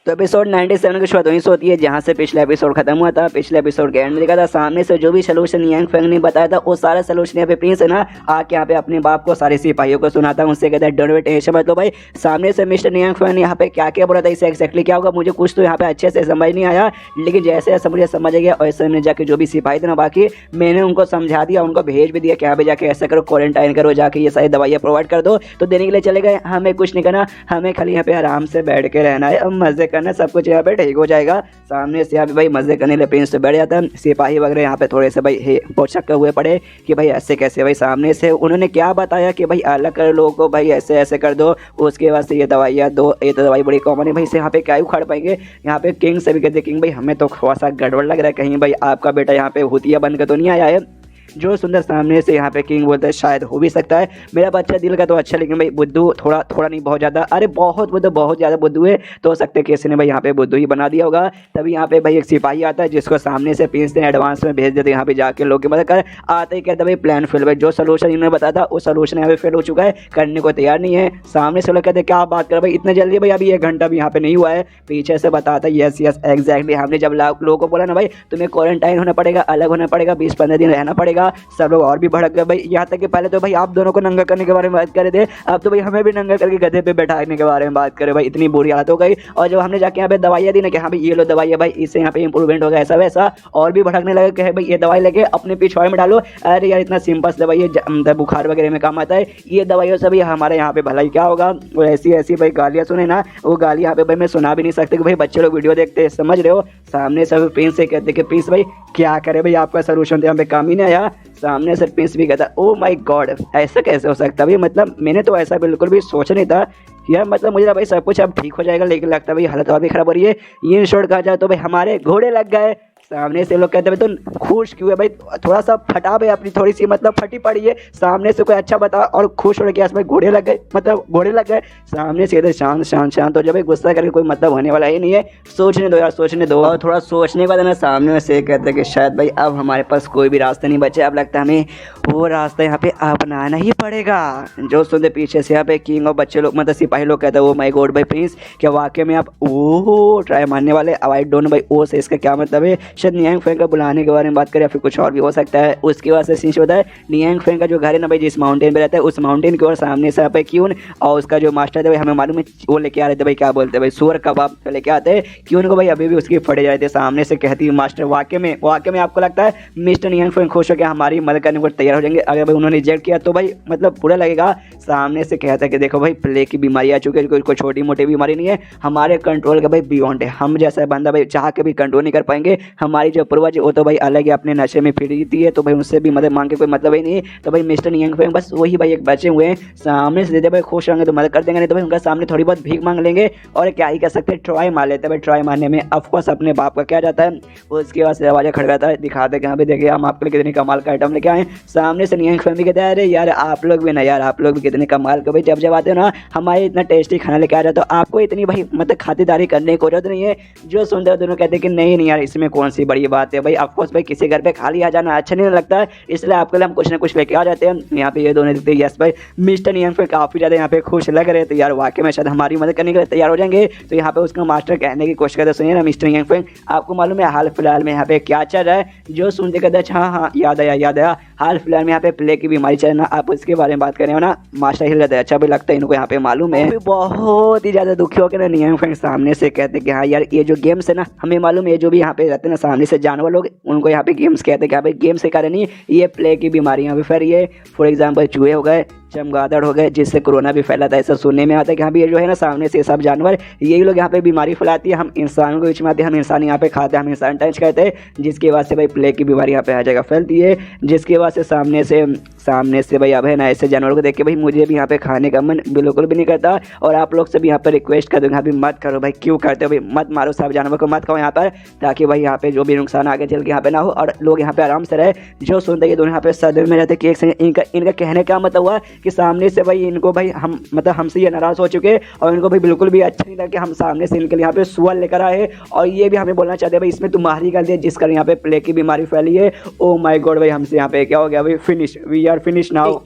तो एपिसोड 97 की शुरुआत वहीं से होती है जहाँ से पिछला एपिसोड खत्म हुआ था। पिछले एपिसोड के एंड में देखा था सामने से जो भी सोल्यूशन यांग फेंग ने बताया था वो सारा सोल्यूशन यहाँ पे प्रिंस है ना आके यहाँ पे अपने बाप को सारे सिपाहियों को सुनाता, उनसे कहता है डोंट वेट टेंशन मत लो भाई। सामने से मिस्टर यांग फेंग ने यहाँ पे क्या क्या बोला था, इसे एक्जैक्टली क्या होगा मुझे कुछ तो यहाँ पे अच्छे से समझ नहीं आया, लेकिन जैसे जैसे मुझे समझ आ गया वैसे में जाके जो भी सिपाही थे ना बाकी मैंने उनको समझा दिया, उनको भेज भी दिया कि यहाँ पे जाके ऐसा करो, क्वारंटाइन करो, जाके ये सारी दवाइयाँ प्रोवाइड कर दो। तो देने के लिए चले गए, हमें कुछ नहीं करना, हमें खाली यहाँ पे आराम से बैठ के रहना है और मजे करना, सब कुछ यहाँ पे ठीक हो जाएगा। सामने से यहाँ पे भाई मजे करने लिए प्रिंस से बैठ जाता है। सिपाही वगैरह यहाँ पे थोड़े से भाई पोचक हुए पड़े कि भाई ऐसे कैसे, भाई सामने से उन्होंने क्या बताया कि भाई अलग कर लोगों को, भाई ऐसे ऐसे कर दो, उसके बाद से ये दवाइयाँ दो, ये तो दवाई बड़ी कॉमन है भाई, से यहाँ पे क्या उखाड़ पाएंगे। यहाँ पे किंग से भी कहते किंग भाई हमें तो थोड़ा सा गड़बड़ लग रहा है, कहीं भाई आपका बेटा यहाँ पे भूतिया बनकर तो नहीं आया है। जो सुंदर सामने से यहाँ पे किंग बोलता है शायद हो भी सकता है, मेरा बच्चा दिल का तो अच्छा, लेकिन भाई बुद्धू थोड़ा थोड़ा नहीं बहुत ज़्यादा, अरे बहुत बुद्धू, बहुत ज़्यादा बुद्धू है, तो हो सकता है किसी ने भाई यहाँ पे बुद्धू ही बना दिया होगा। तभी यहाँ पे भाई एक सिपाही आता है जिसको सामने से प्रिंस ने एडवांस में भेज देते यहाँ पे जाके लोग की मदद कर। आते ही कहते भाई प्लान फेल, भाई जो सोल्यूशन इन्होंने बताया था वो सोल्यूशन यहाँ पे फेल हो चुका है, करने को तैयार नहीं है। सामने से लोग कहते क्या आप बात कर भाई इतने जल्दी, भाई अभी 1 घंटा भी यहाँ पे नहीं हुआ है। पीछे से बताता है यस यस एग्जैक्टली, हमने जब लोगों को बोला ना भाई तुम्हें क्वारंटाइन होना पड़ेगा, अलग होना पड़ेगा, 20-15 दिन रहना पड़ेगा, सब लोग और भी भड़क गए भाई। यहाँ तक कि पहले तो भाई आप दोनों को नंगा करने के बारे में बात कर रहे थे, अब तो भाई हमें भी नंगा करके गधे पे बैठाने के बारे में बात करें भाई, इतनी बुरी हालत हो गई। और जब हमने जाके यहाँ पे दवाइयाँ दी ना कि हाँ भाई ये लो दवाइयाँ, भाई इससे यहाँ पे इंप्रूवमेंट होगा ऐसा वैसा, और भी भड़कने लगे कि भाई ये दवाई लेके अपने पिछवाड़े में डालो, अरे यार इतना सिंपल दवाई है, बुखार वगैरह में काम आता है, ये दवाइयों से भी हमारे यहाँ पे भलाई क्या होगा। और ऐसी ऐसी भाई गालियाँ सुने ना, वो गाली यहाँ पे भाई मैं सुना भी नहीं सकते कि भाई बच्चे लोग वीडियो देखते हैं, समझ रहे हो। सामने से प्रिंस से कहते कि प्रिंस भाई क्या करे भाई आपका सोल्यूशन तो यहाँ पे काम ही नहीं आया। सामने से प्रिंस भी कहता ओ माय गॉड ऐसा कैसे हो सकता भाई, मतलब मैंने तो ऐसा बिल्कुल भी सोचा नहीं था यार, मतलब मुझे भाई सब कुछ अब ठीक हो जाएगा, लेकिन लगता है भाई हालत और भी खराब हो रही है। ये इन शॉर्ट कहा जाए तो भाई हमारे घोड़े लग गए। सामने से लोग कहते हैं भाई तो खुश क्यों है भाई, थोड़ा सा फटा भाई अपनी थोड़ी सी मतलब फटी पड़ी है, सामने से कोई अच्छा बता और खुश हो गया भाई घोड़े लग गए, मतलब घोड़े लग गए। सामने से शांत शांत शांत हो जाए भाई, गुस्सा करके कोई मतलब होने वाला ही नहीं है, सोचने दो यार सोचने दो। और थोड़ा सोचने के बाद ना सामने से कहते हैं कि शायद भाई अब हमारे पास कोई भी रास्ता नहीं बचे, अब लगता है हमें वो रास्ता यहाँ पे अपनाना ही पड़ेगा। जो सुनते पीछे से यहाँ पे किंग और बच्चे लोग मतलब सिपाही लोग कहते हैं ओ माय गॉड भाई प्रिंस क्या वाकई में आप ओह ट्राई मारने वाले, अब आई डोंट नो भाई ओ से इसका क्या मतलब है, शायद नियांग फेंग का बुलाने के बारे में बात करें या फिर कुछ और भी हो सकता है। उसके बाद से सीन होता है नियांग फेंग का जो घर है ना भाई जिस माउंटेन पे रहता है उस माउंटेन की ओर सामने से यहाँ पे क्यून और उसका जो मास्टर है भाई हमें मालूम है वो लेके आ रहे थे भाई, क्या बोलते हैं भाई सुअर कबाब लेके आते हैं क्यून को भाई, अभी भी उसकी फटे जाते। सामने से कहती है मास्टर वाकई में आपको लगता है मिस्टर नियांग फेंग खुश हो गया हमारी मदद करने को तैयार हो जाएंगे, अगर भाई उन्होंने रिजेक्ट किया तो भाई मतलब बुरा लगेगा। सामने से कहता है कि देखो भाई प्ले की बीमारी आ चुकी है, कोई छोटी मोटी बीमारी नहीं है, हमारे कंट्रोल का भाई बियॉन्ड है, हम जैसा बंदा भाई चाह के भी कंट्रोल नहीं कर पाएंगे, हमारी जो पूर्वज वो तो भाई अलग ही अपने नशे में फिर थी है, तो भाई उनसे भी मदद मांग के कोई मतलब ही नहीं है। तो भाई मिस्टर नियांग फेंग बस वही भाई एक बचे हुए हैं, सामने से देते भाई खुश होंगे तो मदद कर देंगे, नहीं तो भाई उनका सामने थोड़ी बहुत भीख मांग लेंगे और क्या ही कर सकते हैं ट्राई मार लेते हैं भाई। ट्राई मारने में ऑफकोर्स अपने बाप का क्या जाता है, उसके बाद से दरवाजा खड़काता है, दिखाते कि यहाँ पे देखिए हम आपके लिए कितनी कमाल का आइटम लेके आए। सामने से नियांग फेंग भी कहते हैं अरे यार आप लोग भी ना यार, आप लोग भी कितने कमाल का भाई, जब जब आते हो ना हमारे इतना टेस्टी खाना लेके आ जाते हो, आपको इतनी भाई मतलब खातिरदारी करने की जरूरत नहीं है। जो सुनते हो दोनों कहते हैं कि नहीं यार इसमें कौन सी बड़ी बात है भाई, ऑफकोर्स भाई किसी घर पे खाली आ जाना अच्छा नहीं लगता है, इसलिए आपके लिए हम कुछ ना कुछ लेके आ जाते हैं। यहाँ पे ये दोनों देखते हैं यस भाई मिस्टर नियांग फेंग काफ़ी ज़्यादा यहाँ पे खुश लग रहे थे यार, वाकई में शायद हमारी मदद करने के लिए तैयार हो जाएंगे। तो यहाँ पे उसका मास्टर कहने की कोशिश करते सुनिए ना मिस्टर नियांग फेंग आपको मालूम है हाल फिलहाल में यहाँ पे क्या चल रहा है। जो सुनते कहते हैं हाँ याद आया हाल फिलहाल में यहाँ पे प्ले की बीमारी चल रहा, आप उसके बारे में बात करें ना। मास्टर हिल जाता है अच्छा भी लगता है इनको यहाँ पे मालूम है, बहुत ही ज़्यादा दुखी होकर ना नियांग फेंग सामने से कहते हैं कि हाँ यार ये जो गेम्स है ना हमें मालूम है, जो भी यहाँ पे रहते हैं ना सामने से जानवर लोग उनको यहाँ पे गेम्स कहते हैं कि हाँ भाई गेम्स के कारण ही ये प्ले की बीमारियाँ भी फैल रही है। फॉर एग्जाम्पल चूहे हो गए, चमगादड़ हो गए, जिससे कोरोना भी फैला था, ऐसा सुनने में आता है कि हाँ भी ये जो है ना सामने से सब जानवर यही लोग यहाँ पे बीमारी फैलाती है, हम इंसानों के बीच में आते हैं, हम इंसान यहाँ पे खाते हैं, हम इंसान टच करते हैं, जिसके बाद से भाई प्ले की बीमारी यहाँ पे हर जगह फैलती है। जिसके बाद से सामने से भाई अब है ना ऐसे जानवरों को देख के भाई मुझे भी यहाँ पे खाने का मन बिल्कुल भी नहीं करता, और आप लोग से भी यहाँ पर रिक्वेस्ट कर दूँगा अभी मत करो भाई, क्यों करते हो भाई, मत मारो सब जानवर को, मत खाओ यहाँ पर, ताकि भाई यहाँ पे जो भी नुकसान आगे चल के यहाँ पे ना हो और लोग यहाँ पे आराम से रहे। जो सुनते कि दोनों यहाँ पे सदमे में रहते कि एक इनका कहने का मतलब हुआ कि सामने से भाई इनको भाई हम मतलब हमसे ये नाराज़ हो चुके और इनको भाई बिल्कुल भी अच्छा नहीं लगा कि हम सामने से इनके लिए यहाँ पे सुअर लेकर आए, और ये भी हमें बोलना चाहते हैं भाई इसमें तुम्हारी गलती है जिस कारण यहाँ पे प्ले की बीमारी फैली है। ओ माय गॉड भाई हमसे यहाँ पे क्या हो गया भाई, finish we are finish now.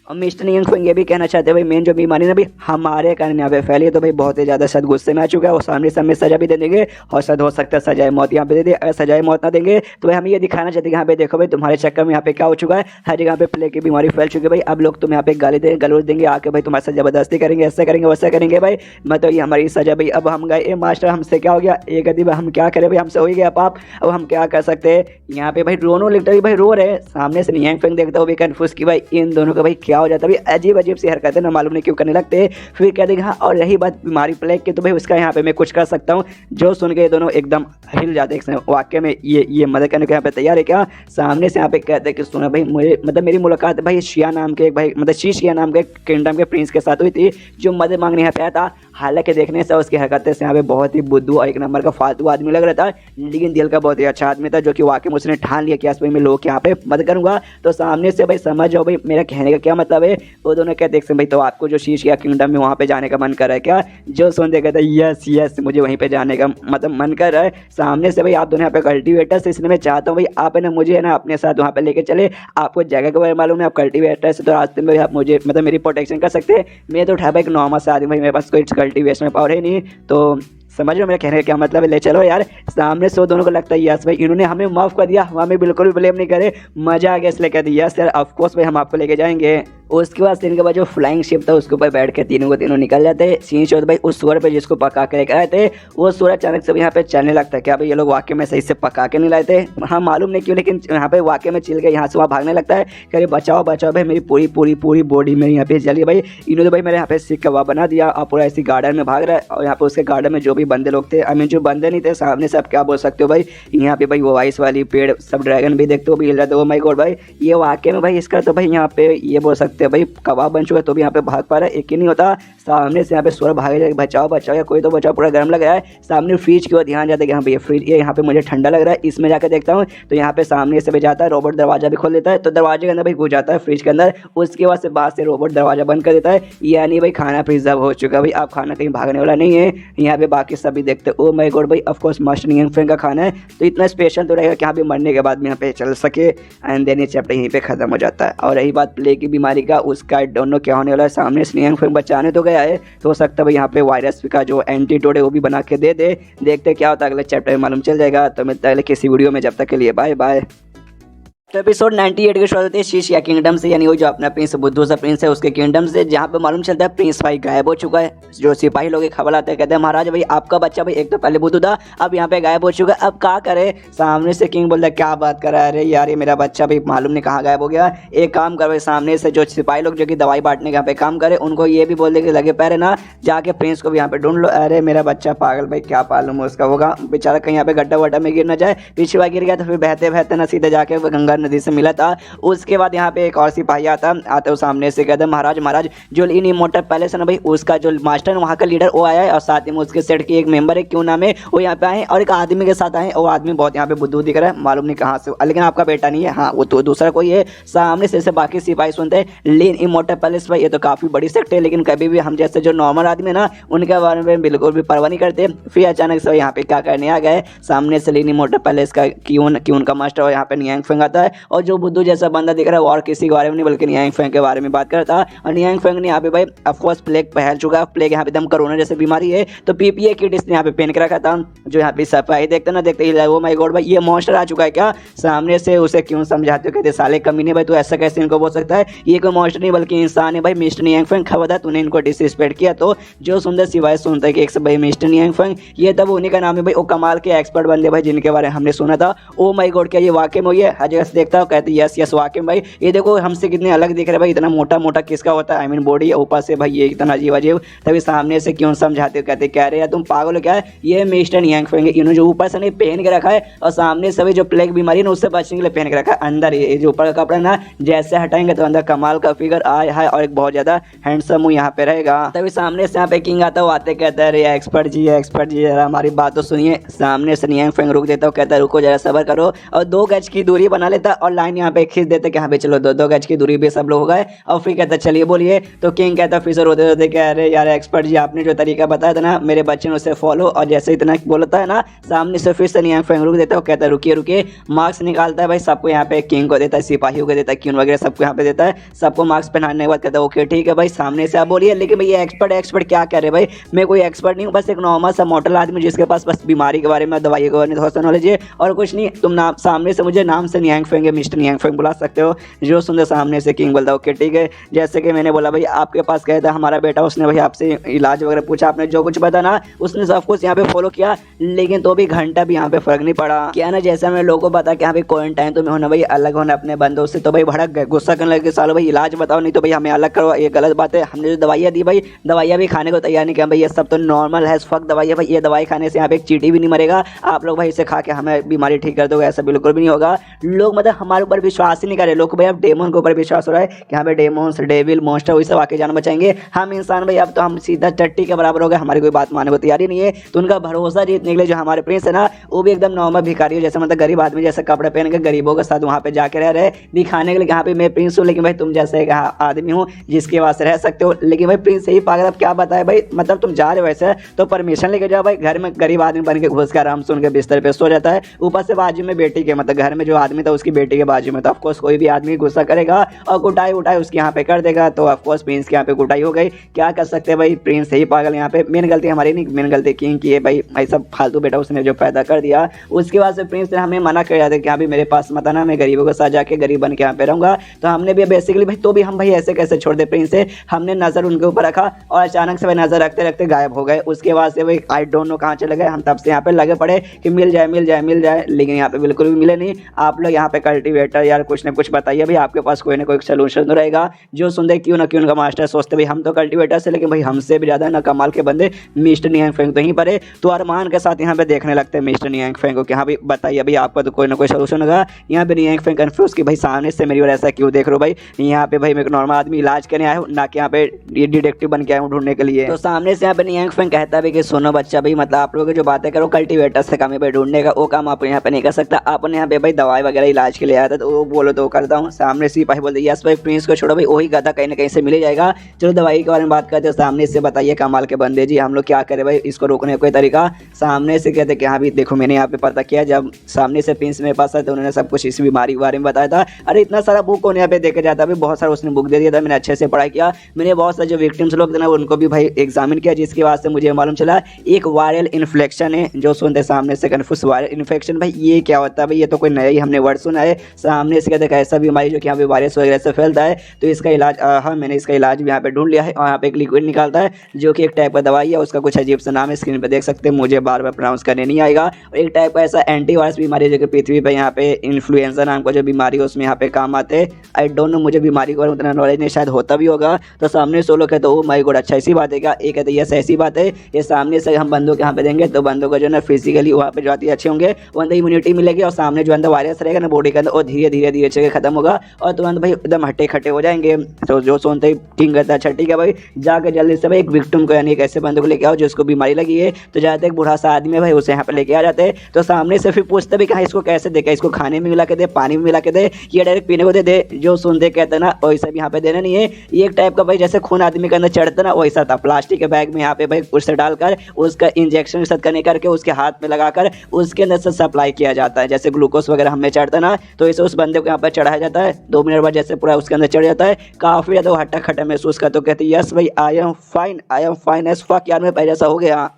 और मिस्टर यंग फेंग ये भी कहना चाहते हैं भाई मेन जो बीमारी ना भाई हमारे कारण यहाँ पे फैली है, तो भाई बहुत ही ज़्यादा शायद गुस्से में आ चुका है, और सामने से हमें सजा भी दे देंगे और शायद हो सकता है सजाए मौत यहाँ पे दे दे। अगर सजाए मौत ना देंगे तो भाई हम ये दिखाना चाहते हैं यहाँ पे देखो भाई तुम्हारे चक्कर में यहाँ पे क्या हो चुका है, हर जगह पे प्लेग की बीमारी फैल चुकी है भाई। अब लोग तुम यहाँ पे गाली देंगे गलौज देंगे आके भाई तुम्हारे साथ जबरदस्ती करेंगे, ऐसा करेंगे वैसा करेंगे भाई, मतलब ये हमारी सजा भाई। अब हम गए ए मास्टर हमसे क्या हो गया, एक अभी हम क्या करें भाई, हमसे हो ही गया पाप, अब हम क्या कर सकते हैं। यहाँ पे भाई रोनो लिटरली भाई रो रहे, सामने से नियांग फेंग देखता हूँ भी कन्फ्यूज की भाई इन दोनों का भाई क्या हो जाता है भाई, अजीब अजीब सी हरकतें ना मालूम नहीं क्यों करने लगते। फिर कह देंगे हाँ और रही बात बीमारी प्लेग की तो भाई उसका यहाँ पे मैं कुछ कर सकता हूँ। जो सुन के ये दोनों एकदम हिल जाते हैं वाकई में ये मदद करने को यहाँ पे तैयार है क्या। सामने से यहाँ पे कहते हैं कि सुना भाई मुझे मतलब मेरी मुलाकात भाई शिया नाम के एक भाई मतलब शिया नाम के किंगडम के प्रिंस के साथ हुई थी जो मदद मांगने यहाँ पे आया था। हालांकि देखने से उसकी हरकतें से यहाँ पे बहुत ही बुद्धू और एक नंबर का फालतू आदमी लग रहा था, लेकिन दिल का बहुत ही अच्छा आदमी था जो कि वाकई में उसने ठान लिया कि आज भाई मैं लोग यहाँ पे मदद करूंगा। तो सामने से भाई समझ जाओ भाई मेरा कहने का क्या मतलब है। वो दोनों कहते हैं भाई तो आपको जो शीश या किंगडम में वहाँ पे जाने का मन कर रहा है क्या। जो सुनते कहता है यस यस मुझे वहीं पे जाने का मतलब मन कर रहा है। सामने से भाई आप दोनों यहाँ पे कल्टिवेटर्स, इसलिए मैं चाहता हूँ भाई आप है ना मुझे है ना अपने साथ वहाँ पे लेके चले। आपको जगह के बारे में मालूम है, आप कल्टिवेटर से तो रास्ते में आप मुझे मतलब मेरी प्रोटेक्शन कर सकते हैं। मैं तो उठा भाई एक नॉर्मल से आदमी भाई, मेरे पास कोई कल्टिवेशन में पावर है नहीं। तो समझ लो मेरा कहने का क्या मतलब है। ले चलो यार। सामने से दोनों को लगता है यस भाई इन्होंने हमें माफ़ कर दिया, हमें बिल्कुल भी ब्लेम नहीं करे, मजा आ गया इसलिए कहते यस यार ऑफकोर्स भाई हम आपको लेके जाएंगे। उसके बाद सीन के बाद जो फ्लाइंग शिप था उसके ऊपर बैठ के तीनों को तीनों निकल जाते हैं। सीन शोध भाई उस सूअर पे जिसको पका के लेकर आए थे वो सूअर अचानक से यहाँ पे चलने लगता है। क्या भाई ये लोग वाकई में सही से पका के नहीं लाए थे, हाँ मालूम नहीं क्यों, लेकिन यहाँ पे वाकई में चिल के यहाँ से वहाँ भागने लगता है। कह रहे बचाओ बचाओ भाई मेरी पूरी पूरी पूरी बॉडी मेरी यहाँ पे जली भाई, इन्होंने भाई मेरे यहाँ पे सिक कबाब बना दिया और पूरा ऐसी गार्डन में भाग रहा है। और यहाँ पे उसके गार्डन में जो भी बंदे लोग थे, आई मीन जो बंदे नहीं थे सामने से आप क्या बोल सकते हो भाई, यहाँ पे भाई वो आइस वाली पेड़ सब ड्रैगन भी देखते हो भी हिल रहा था। ओ माय गॉड भाई ये वाकई में भाई इसका तो भाई यहाँ पे ये बोल सकते हैं भाई कबाब चुका तो भी यहाँ पे भाग पा रहा है, एक ही नहीं होता। सामने से यहाँ पे सूअर भागे जाए बचाओ बचाओ या कोई तो बचाओ, पूरा गर्म लग रहा है। सामने फ्रिज की ओर ध्यान जाता है कि यहाँ पे ये फ्रिज ये यहाँ पे मुझे ठंडा लग रहा है, इसमें जाकर देखता हूँ तो यहाँ पे सामने से भी जाता है रोबोट दरवाजा भी खोल देता है। तो दरवाजे के अंदर भाई घुस जाता है फ्रिज के अंदर, उसके बाद से बाहर से रोबोट दरवाजा बंद कर देता है। यानी भाई खाना प्रिजर्व हो चुका है भाई, आप खाना कहीं भागने वाला नहीं है। यहाँ पे बाकी सभी देखते हैं ओ माय गॉड भाई ऑफकोर्स मास्टर नियांग फेंग का खाना है तो इतना स्पेशल तो रहेगा कि यहाँ पे मरने के बाद भी यहाँ पे चल सके। एंड देन ये चैप्टर यहीं पे खत्म हो जाता है। और रही बात प्लेग की बीमारी का, उसका दोनों क्या होने वाला है। सामने से नियांग फेंग बचाने तो गया है तो हो सकता है भाई यहाँ पे वायरस का जो एंटीडोट है वो भी बना के दे दे। देखते क्या होता है अगले चैप्टर में मालूम चल जाएगा। तो मिलता है अगले किसी वीडियो में, जब तक के लिए बाय बाय। तो एपिसोड 98 की शुरुआत होती है शीशिया किंगडम से, यानी वो जो अपना प्रिंस बुद्धू सा प्रिंस है उसके किंगडम से, जहाँ पे मालूम चलता है प्रिंस भाई गायब हो चुका है। जो सिपाही लोग खबर आते हैं कहते हैं महाराज भाई आपका बच्चा भाई एक तो पहले बुद्धू था अब यहाँ पे गायब हो चुका है, अब क्या करे। सामने से किंग बोलता है क्या बात कर रहा है, अरे यार ये मेरा बच्चा भाई मालूम नहीं कहाँ गायब हो गया। एक काम कर भाई सामने से जो सिपाही लोग जो कि दवाई बांटने के यहाँ पे काम करे उनको ये भी बोल दे कि लगे पैरे ना जाके प्रिंस को भी यहाँ पे ढूंढ लो। अरे मेरा बच्चा पागल भाई क्या मालूम उसका होगा, बेचारा कहीं यहाँ पे गड्ढा वड्ढा में गिर ना जाए। पिछवा गिर गया तो फिर बहते बहते ना सीधे जाके गंगा नदी से मिला था। उसके बाद यहाँ पे एक और सिपाही आते वो सामने से कहते महाराज महाराज जो इन इमोर्टल पैलेस है ना भाई उसका जो मास्टर वहाँ का लीडर वो आया है और साथ ही में उसके सेट की एक मेंबर है क्यों नाम है वो यहाँ पे आए और एक आदमी के साथ आए। वो आदमी बहुत यहाँ पे बुद्धू दिख रहा है मालूम नहीं कहाँ से, लेकिन आपका बेटा नहीं है, हाँ वो तो दूसरा कोई है। सामने से बाकी सिपाही सुनते हैं लीन इमोर्टल पैलेस भाई ये तो काफ़ी बड़ी सेक्ट है, लेकिन कभी भी हम जैसे जो नॉर्मल आदमी है ना उनके बारे में बिल्कुल भी परवाह नहीं करते। फिर अचानक से यहाँ पे क्या करने आ गए, सामने से लीन इमोर्टल पैलेस का क्यों का मास्टर यहाँ पे नियांग फेंग आता है और जो बुद्धू जैसा बंदा दिख रहा है और किसी के बारे में नहीं बल्कि नियांग फेंग के बारे में बात करता है। और नियांग फेंग ने यहाँ पे भाई ऑफकोर्स प्लेग फैल चुका है, प्लेग यहाँ पे एकदम कोरोना जैसे बीमारी है तो पीपीए किट इसने यहाँ पे पहन के रखा था। जो यहाँ पे सफाई देखते ना देखते ही ओ माय गॉड भाई ये मॉन्स्टर आ चुका है क्या। सामने से उसे क्यों समझाते हो, कहते साले कमीने भाई तू ऐसा कैसे इनको बोल सकता है, ये कोई मॉन्स्टर नहीं बल्कि इंसान है भाई। मिस्टर नियांग फेंग खबर तूने इनको डिसरिस्पेक्ट किया। तो जो सुंदर सिवाय सुनता है कि एक से भाई मिस्टर नियांग फेंग ये तब उन्हीं का नाम है भाई, वो कमाल के एक्सपर्ट बंदे भाई जिनके बारे में हमने सुना था। ओ माय गॉड क्या ये वाकई में ये हर जगह से देखता हो, कहते यस यस वाकई में भाई ये देखो हमसे कितने अलग दिख रहे भाई, इतना मोटा मोटा किसका होता है आई मीन बॉडी ऊपर से भाई ये इतना अजीब अजीब। तभी सामने से क्यों समझाते हो, कहते कह रहे हैं तुम पागल हो क्या है, ये मिस्टर नियांग फेंग इन्होंने जो ऊपर से नहीं पहन के रखा है और सामने से भी जो प्लेग बीमारी है उससे बचने के लिए पहन के रखा है। अंदर ये जो ऊपर का कपड़ा ना जैसे हटाएंगे तो अंदर कमाल का फिगर आया है और एक बहुत ज्यादा हैंडसम मुंह यहाँ पे रहेगा। तभी सामने से यहाँ पे किंग आता है, आते कहता है एक्सपर्ट जी जरा हमारी बात तो सुनिए। सामने से नियांग फेंग रुक देता है, कहता है रुको जरा सब्र करो और 2 गज की दूरी बना लेता है और लाइन यहाँ पे खींच देते कि हाँ भाई चलो 2-2 गज की दूरी पे सब लोग हो गए। और फिर कहता चलिए बोलिए। तो किंग कहता फिर से रोते रोते कह रहे यार एक्सपर्ट जी आपने जो तरीका बताया था ना मेरे बच्चे ने उसे फॉलो, और जैसे इतना बोलता है ना सामने से फिर से नियांग फेंग रुक देता है। वो कहता है रुकिए रुकिए, मार्क्स निकालता है भाई सबको यहाँ पे, किंग को देता है, सिपाहियों को देता है, क्यून वगैरह सबको यहाँ पे देता है, सबको मार्क्स पहनाने के बाद कहता है ओके ठीक है भाई सामने से आप बोलिए। लेकिन भाई ये एक्सपर्ट क्या कह रहे भाई, मैं कोई एक्सपर्ट नहीं हूँ, बस एक नॉर्मल सा मॉडल आदमी जिसके पास बस बीमारी के बारे में दवाई के बारे में थोड़ा सा नॉलेज है और कुछ नहीं। तुम नाम सामने से मुझे नाम से Nyang Feng mister Niang Feng बुला सकते हो। जो सुनते सामने से किंग बोलता ओके ठीक है। जैसे कि मैंने बोला भाई आपके पास गया था हमारा बेटा, उसने भाई आपसे इलाज वगैरह पूछा, आपने जो कुछ बताया ना उसने सब कुछ यहाँ पे फॉलो किया, लेकिन तो भी घंटा भी यहाँ पे फर्क नहीं पड़ा। क्या ना जैसे मैंने लोगों को बता कि यहाँ पे क्वारंटाइन तुम्हें होना भाई, अलग होना अपने बंदों से, तो भाई भड़क गए, गुस्सा करने लगे सालों भाई इलाज बताओ नहीं तो भाई हमें अलग करो, ये गलत बात है। हमने जो दवाइयाँ दी भाई दवाइयाँ भी खाने को तैयार नहीं किया भाई, ये सब तो नॉर्मल है फक दवाई है भाई, ये दवाई खाने से यहाँ पे एक चींटी भी नहीं मरेगा, आप लोग भाई इसे खा के हमें बीमारी ठीक कर दोगे, ऐसा बिल्कुल भी नहीं होगा। लोग मतलब हमारे ऊपर विश्वास ही नहीं कर रहे, लोग भाई अब डेमन के ऊपर विश्वास हो रहा है कि यहाँ पे डेमोन्स डेविल मॉन्स्टर वही सब आके जान बचाएंगे, हम इंसान भाई अब तो हम सीधा टट्टी के बराबर हो गए, हमारी कोई बात मानने को तैयार ही नहीं है। तो उनका भरोसा जीतने के लिए जो हमारे प्रिंस है ना वो भी एकदम नॉर्मल भिखारी हो जैसे, मतलब गरीब आदमी जैसे कपड़े पहन के गरीबों के साथ वहाँ पे जाके रह रहे दिखाने के लिए यहाँ पे मैं प्रिंस हूँ, लेकिन भाई तुम जैसे एक आदमी हूँ जिसके वास्ते रह सकते हो। लेकिन भाई प्रिंस यही पागल, अब क्या बताए भाई, मतलब तुम जा रहे हो वैसे तो परमिशन लेके जाओ भाई, घर में गरीब आदमी बन के घुस के आराम से उनके बिस्तर पे सो जाता है, ऊपर से बाजू में बेटी के, मतलब घर में जो आदमी था उसकी बेटी के बाजू में, तो ऑफकोर्स कोई भी आदमी गुस्सा करेगा और कुटाई उठाई उसके यहाँ पे कर देगा, तो ऑफकोर्स प्रिंस के यहाँ पे कुटाई हो गई। क्या कर सकते हैं भाई, प्रिंस यही पागल यहाँ पे, मेन गलती हमारी नहीं, मेन गलती किंग की है भाई सब फालतू बेटा उसने जो पैदा कर दिया। उसके बाद से प्रिंस ने हमें मना कर दिया था कि हाँ भी मेरे पास मत आना, मैं गरीबों के साथ जाके गरीब बन के यहाँ पे रहूंगा। तो हमने भी बेसिकली भाई, तो भी हम भाई ऐसे कैसे छोड़ दे प्रिंस से, हमने नजर उनके ऊपर रखा और अचानक से भाई नजर रखते रखते गायब हो गए। उसके बाद से भाई आई डोंट नो कहाँ चले गए, हम तब से यहाँ पे लगे पड़े कि मिल जाए मिल जाए मिल जाए, लेकिन यहाँ पे बिल्कुल भी मिले नहीं। आप लोग यहाँ पे कल्टीवेटर यार कुछ ना कुछ बताइए भाई, आपके पास कोई ना कोई सोल्यूशन तो रहेगा। जो सुनते क्यों ना क्यों उनका मास्टर सोचते भाई हम तो कल्टीवेटर से, लेकिन भाई हमसे भी ज्यादा ना कमाल के बंदे मिस्टर नियांग फेंग तो यहीं पर है। तो अरमान के साथ यहाँ पे देखने लगते हैं मिस्टर नियांग फेंग को कि हाँ भाई बताइए भाई आपका तो कोई ना कोई सोल्यूशन होगा। यहाँ पे नियांग फेंग कंफ्यूज कि भाई सामने से मेरी और ऐसा क्यों देख रहे हो भाई, यहाँ पे भाई मैं एक नॉर्मल आदमी इलाज करने आया हूँ, ना कि यहाँ पे डिटेक्टिव बन के आया हूँ ढूंढने के लिए। तो सामने से यहाँ पे नियांग फेंग कहता है कि सुनो बच्चा भाई, मतलब आप लोग जो बातें करो कल्टीवेटर से काम है भाई ढूंढने का, वो काम आप यहाँ पे नहीं कर सकता, आपने यहाँ पे भाई दवाई वगैरह इलाज के लिए आया था तो वो बोलो तो करता हूँ। सामने सिपाही बोलते यस भाई प्रिंस को छोड़ो भाई, वही गधा कहीं ना कहीं से मिल जाएगा, चलो दवाई के बारे में बात करते हो। सामने से बताइए कमाल के बंदे जी हम लोग क्या करें भाई, इसको रोकने का कोई तरीका। सामने से कहते कि हाँ भी देखो मैंने यहाँ पे पता किया, जब सामने से प्रिंस मेरे पास आया तो उन्होंने सब कुछ इस बीमारी के बारे में बताया था। अरे इतना सारा बुक कौन यहाँ पे देखे जाता है, बहुत सारा उसने बुक दे दिया था, मैंने अच्छे से पढ़ाई किया, मैंने बहुत सारे जो विक्टिम्स लोग थे ना उनको भी भाई एग्जामिन किया, जिसके बाद से मुझे मालूम चला एक वायरल इन्फ्लेक्शन है। जो सुनते सामने से कन्फ्यूज, वायरल इन्फेक्शन भाई ये क्या होता है भाई, ये तो कोई नया ही हमने वर्ड सुना है। सामने से कहते ऐसा बीमारी जो कि यहाँ पे वायरस वगैरह से फैलता है, तो इसका इलाज हाँ मैंने इसका इलाज भी यहाँ पे ढूंढ लिया है। और यहाँ पे एक लिक्विड निकालता है जो कि एक टाइप का दवाई है, उसका कुछ अजीब सा नाम है, स्क्रीन पे देख सकते हैं, मुझे बार बार प्रोनाउंस करने नहीं आएगा। और एक टाइप का ऐसा एंटीवायरस बीमारी है जो कि पृथ्वी पर यहाँ पे इन्फ्लुएंजा नाम का जो बीमारी है उसमें यहाँ पे काम आते हैं। आई डोंट नो, मुझे बीमारी के बारे में उतना नॉलेज नहीं, शायद होता भी होगा। तो सामने से लोग कहते ओ माय गॉड अच्छा ऐसी बात है क्या, एक कहते यस ऐसी बात है, ये सामने से हम बंदों के यहाँ पे देंगे तो बंदों को जो है ना फिजिकली वहाँ पे जो आती अच्छे होंगे, वो अंदर इम्यूनिटी मिलेगी, और सामने जो अंदर वायरस रहेगा ना बॉडी के अंदर वो धीरे धीरे धीरे चल के खत्म होगा और तुरंत भाई एकदम हट्टे खट्टे हो जाएंगे। तो जो सुनते ही किंग कहता है अच्छा ठीक है भाई, जाकर जल्दी से भाई एक विक्टिम को यानी एक ऐसे बंदे को लेके आओ जिसको बीमारी लगी है। तो जाते एक बूढ़ा सा आदमी है भाई, उसे यहाँ पे लेके आ जाते हैं। तो सामने से फिर पूछते भी कहाँ इसको कैसे दे, इसको खाने में मिला के दे, पानी में मिला के दे, ये डायरेक्ट पीने को दे। जो सुनते कहते हैं ना वैसा भी यहाँ पे देना नहीं है, ये एक टाइप का भाई जैसे खून आदमी के अंदर चढ़ता ना वैसा था, प्लास्टिक के बैग में यहाँ पे भाई उससे डालकर उसका इंजेक्शन के साथ करने करके उसके हाथ में लगाकर उसके अंदर से सप्लाई किया जाता है। जैसे ग्लूकोज वगैरह हमें चढ़ता ना, तो इसे उस बंदे को यहाँ पर चढ़ाया जाता है, 2 मिनट बाद जैसे पूरा उसके अंदर चढ़ जाता है, काफी ज्यादा हट्टा खट्टा महसूस करते। तो कहते यस भाई I am fine as fuck, यार मैं पहले ऐसा हो गया।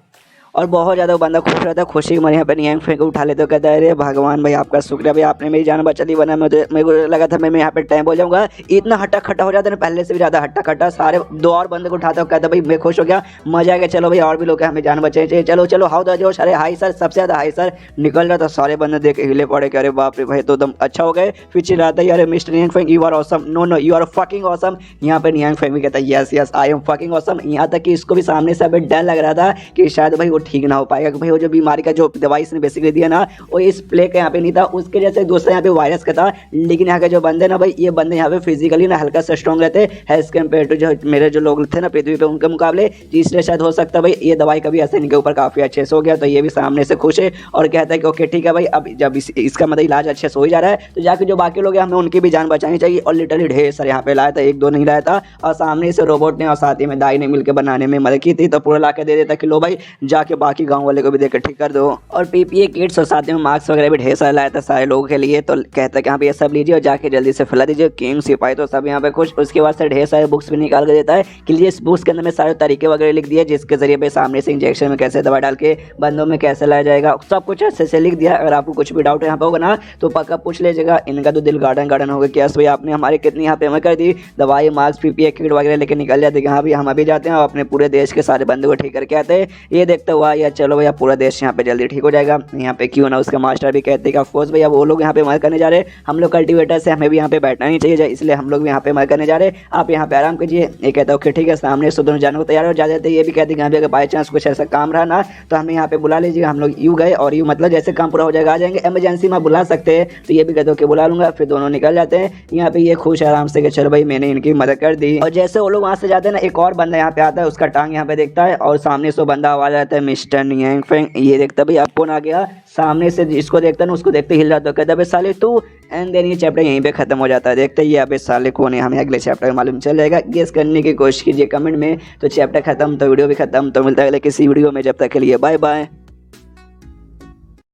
और बहुत ज़्यादा बंदा खुश रहता है, खुशी के मारे यहाँ पे नियांग फेंग उठा लेते हो, कहता है अरे भगवान भाई आपका शुक्र है भाई, आपने मेरी जान बचा दी, वरना मेरे को लगा था मैं यहाँ पे टाइम हो जाऊंगा। इतना हट्टा खट्टा हो जाता है पहले से भी ज़्यादा हट्टा खट्टा, सारे 2 और बंदे को उठाता हो, कहता भाई मैं खुश हो गया, मजा आ गया, चलो भाई और भी लोग हमें जान बचे चाहिए, चलो चलो हाउ द जोश, अरे हाई सर, सबसे ज़्यादा हाई सर निकल रहा था। सारे बंदे देख के हिले पड़े, अरे बाप रे भाई तो एकदम अच्छा हो गए। फिर चिल्लाता है अरे mister Niang Feng you are awesome, no no you are fucking awesome. यहाँ पे नियांग फेंग भी कहता है yes yes I am fucking awesome. यहाँ तक कि इसको भी सामने से अभी डर लग रहा था कि शायद भाई वो ठीक ना हो पाएगा, क्योंकि भाई वो जो बीमारी का जो दवाई इसने बेसिकली दिया ना, वो इस प्लेग का यहाँ पे नहीं था, उसके जैसे दूसरा यहाँ पे वायरस का था। लेकिन यहाँ के जो बंदे ना भाई, ये बंदे यहाँ पे फिजिकली ना हल्का सा स्ट्रॉन्ग रहते हैं एज कम्पेयर टू जो मेरे जो लोग थे ना पृथ्वी पे उनके मुकाबले, इसलिए शायद हो सकता है भाई ये दवाई कभी ऐसे इनके ऊपर काफी अच्छे से हो गया। तो ये भी सामने से खुश है और कहता है कि ओके ठीक है भाई, अब जब इसका मतलब इलाज अच्छे से हो ही जा रहा है तो जाके जो बाकी लोग हैं हमें उनकी भी जान बचानी चाहिए। और लिटरली ढेर सारे यहाँ पे लाया था, एक दो नहीं लाया था। और सामने से रोबोट ने और साथ ही में दाई ने मिलकर बनाने में मदद की थी, तो पूरा ला के दे देता कि लो भाई जाके बाकी गाँव वाले को भी देकर ठीक कर दो। और पीपीए किट्स और साथ में मास्क वगैरह भी ढेर सारा लाया था सारे लोगों के लिए। तो कहता है कि यहाँ पे ये सब लीजिए और जाके जल्दी से फैला दीजिए, किंग सिपाही तो सब यहाँ पे खुश। उसके बाद से ढेर सारे बुक्स भी निकाल के देता है कि इस बुक्स के अंदर में सारे तरीके वगैरह लिख दिए, जिसके जरिए पे सामने से इंजेक्शन में कैसे दवा डाल के बंदों में कैसे लाया जाएगा, सब कुछ अच्छे से लिख दिया। अगर आपको कुछ भी डाउट यहाँ पे होगा ना तो पक्का पूछ लीजिएगा। इनका तो दिल गार्डन होगा कि यस भाई आपने हमारे कितनी यहाँ पे हमें कर दी, दवाई मास्क पीपीए किट वगैरह लेके निकल जाते हैं। हाँ भी हम अभी जाते हैं और अपने पूरे देश के सारे बंदों को ठीक करके आते हैं। ये देखते हुआ या चलो भैया पूरा देश यहाँ पे जल्दी ठीक हो जाएगा। यहाँ पे क्यों ना उसका मास्टर भी कहते हैं कि ऑफकोर्स भैया वो लोग यहाँ पे मदद करने जा रहे हैं, हम लोग कल्टिवेटर से हमें भी यहाँ पे बैठना नहीं चाहिए, इसलिए हम लोग भी यहाँ पे मदद करने जा रहे हैं, आप यहाँ पे आराम कीजिए। ये कहता है ओके ठीक है। सामने से दोनों जाने को तैयार हो जाते हैं। ये भी कहते हैं कि अगर बाई चांस कुछ ऐसा काम रहा ना तो हमें यहाँ पे बुला लीजिएगा, हम लोग यूँ गए और यूँ मतलब जैसे काम पूरा हो जाएगा आ जाएंगे, इमरजेंसी में बुला सकते हैं। तो ये भी कहते हो कि बुला लूंगा। फिर दोनों निकल जाते हैं। यहाँ पे ये खुश आराम से कि चलो भाई मैंने इनकी मदद कर दी। और जैसे वो लोग वहाँ से जाते हैं ना, एक और बंदा यहाँ पे आता है, उसका टांग यहाँ पे देखता है और सामने से बंदा आवाज आता है मिस्टर नियांग फेंग। ये देखता भाई अब कौन आ गया, सामने से जिसको देखता है ना उसको देखते हिल जाता है, कहता है साले तू। एंड देन ये चैप्टर यहीं पे खत्म हो जाता है। देखते ही अबे साले कौन है, हमें अगले चैप्टर में मालूम चल जाएगा। गेस करने की कोशिश कीजिए कमेंट में। तो चैप्टर खत्म तो वीडियो भी खत्म। तो मिलता है अगले किसी वीडियो में, जब तक के लिए बाय बाय।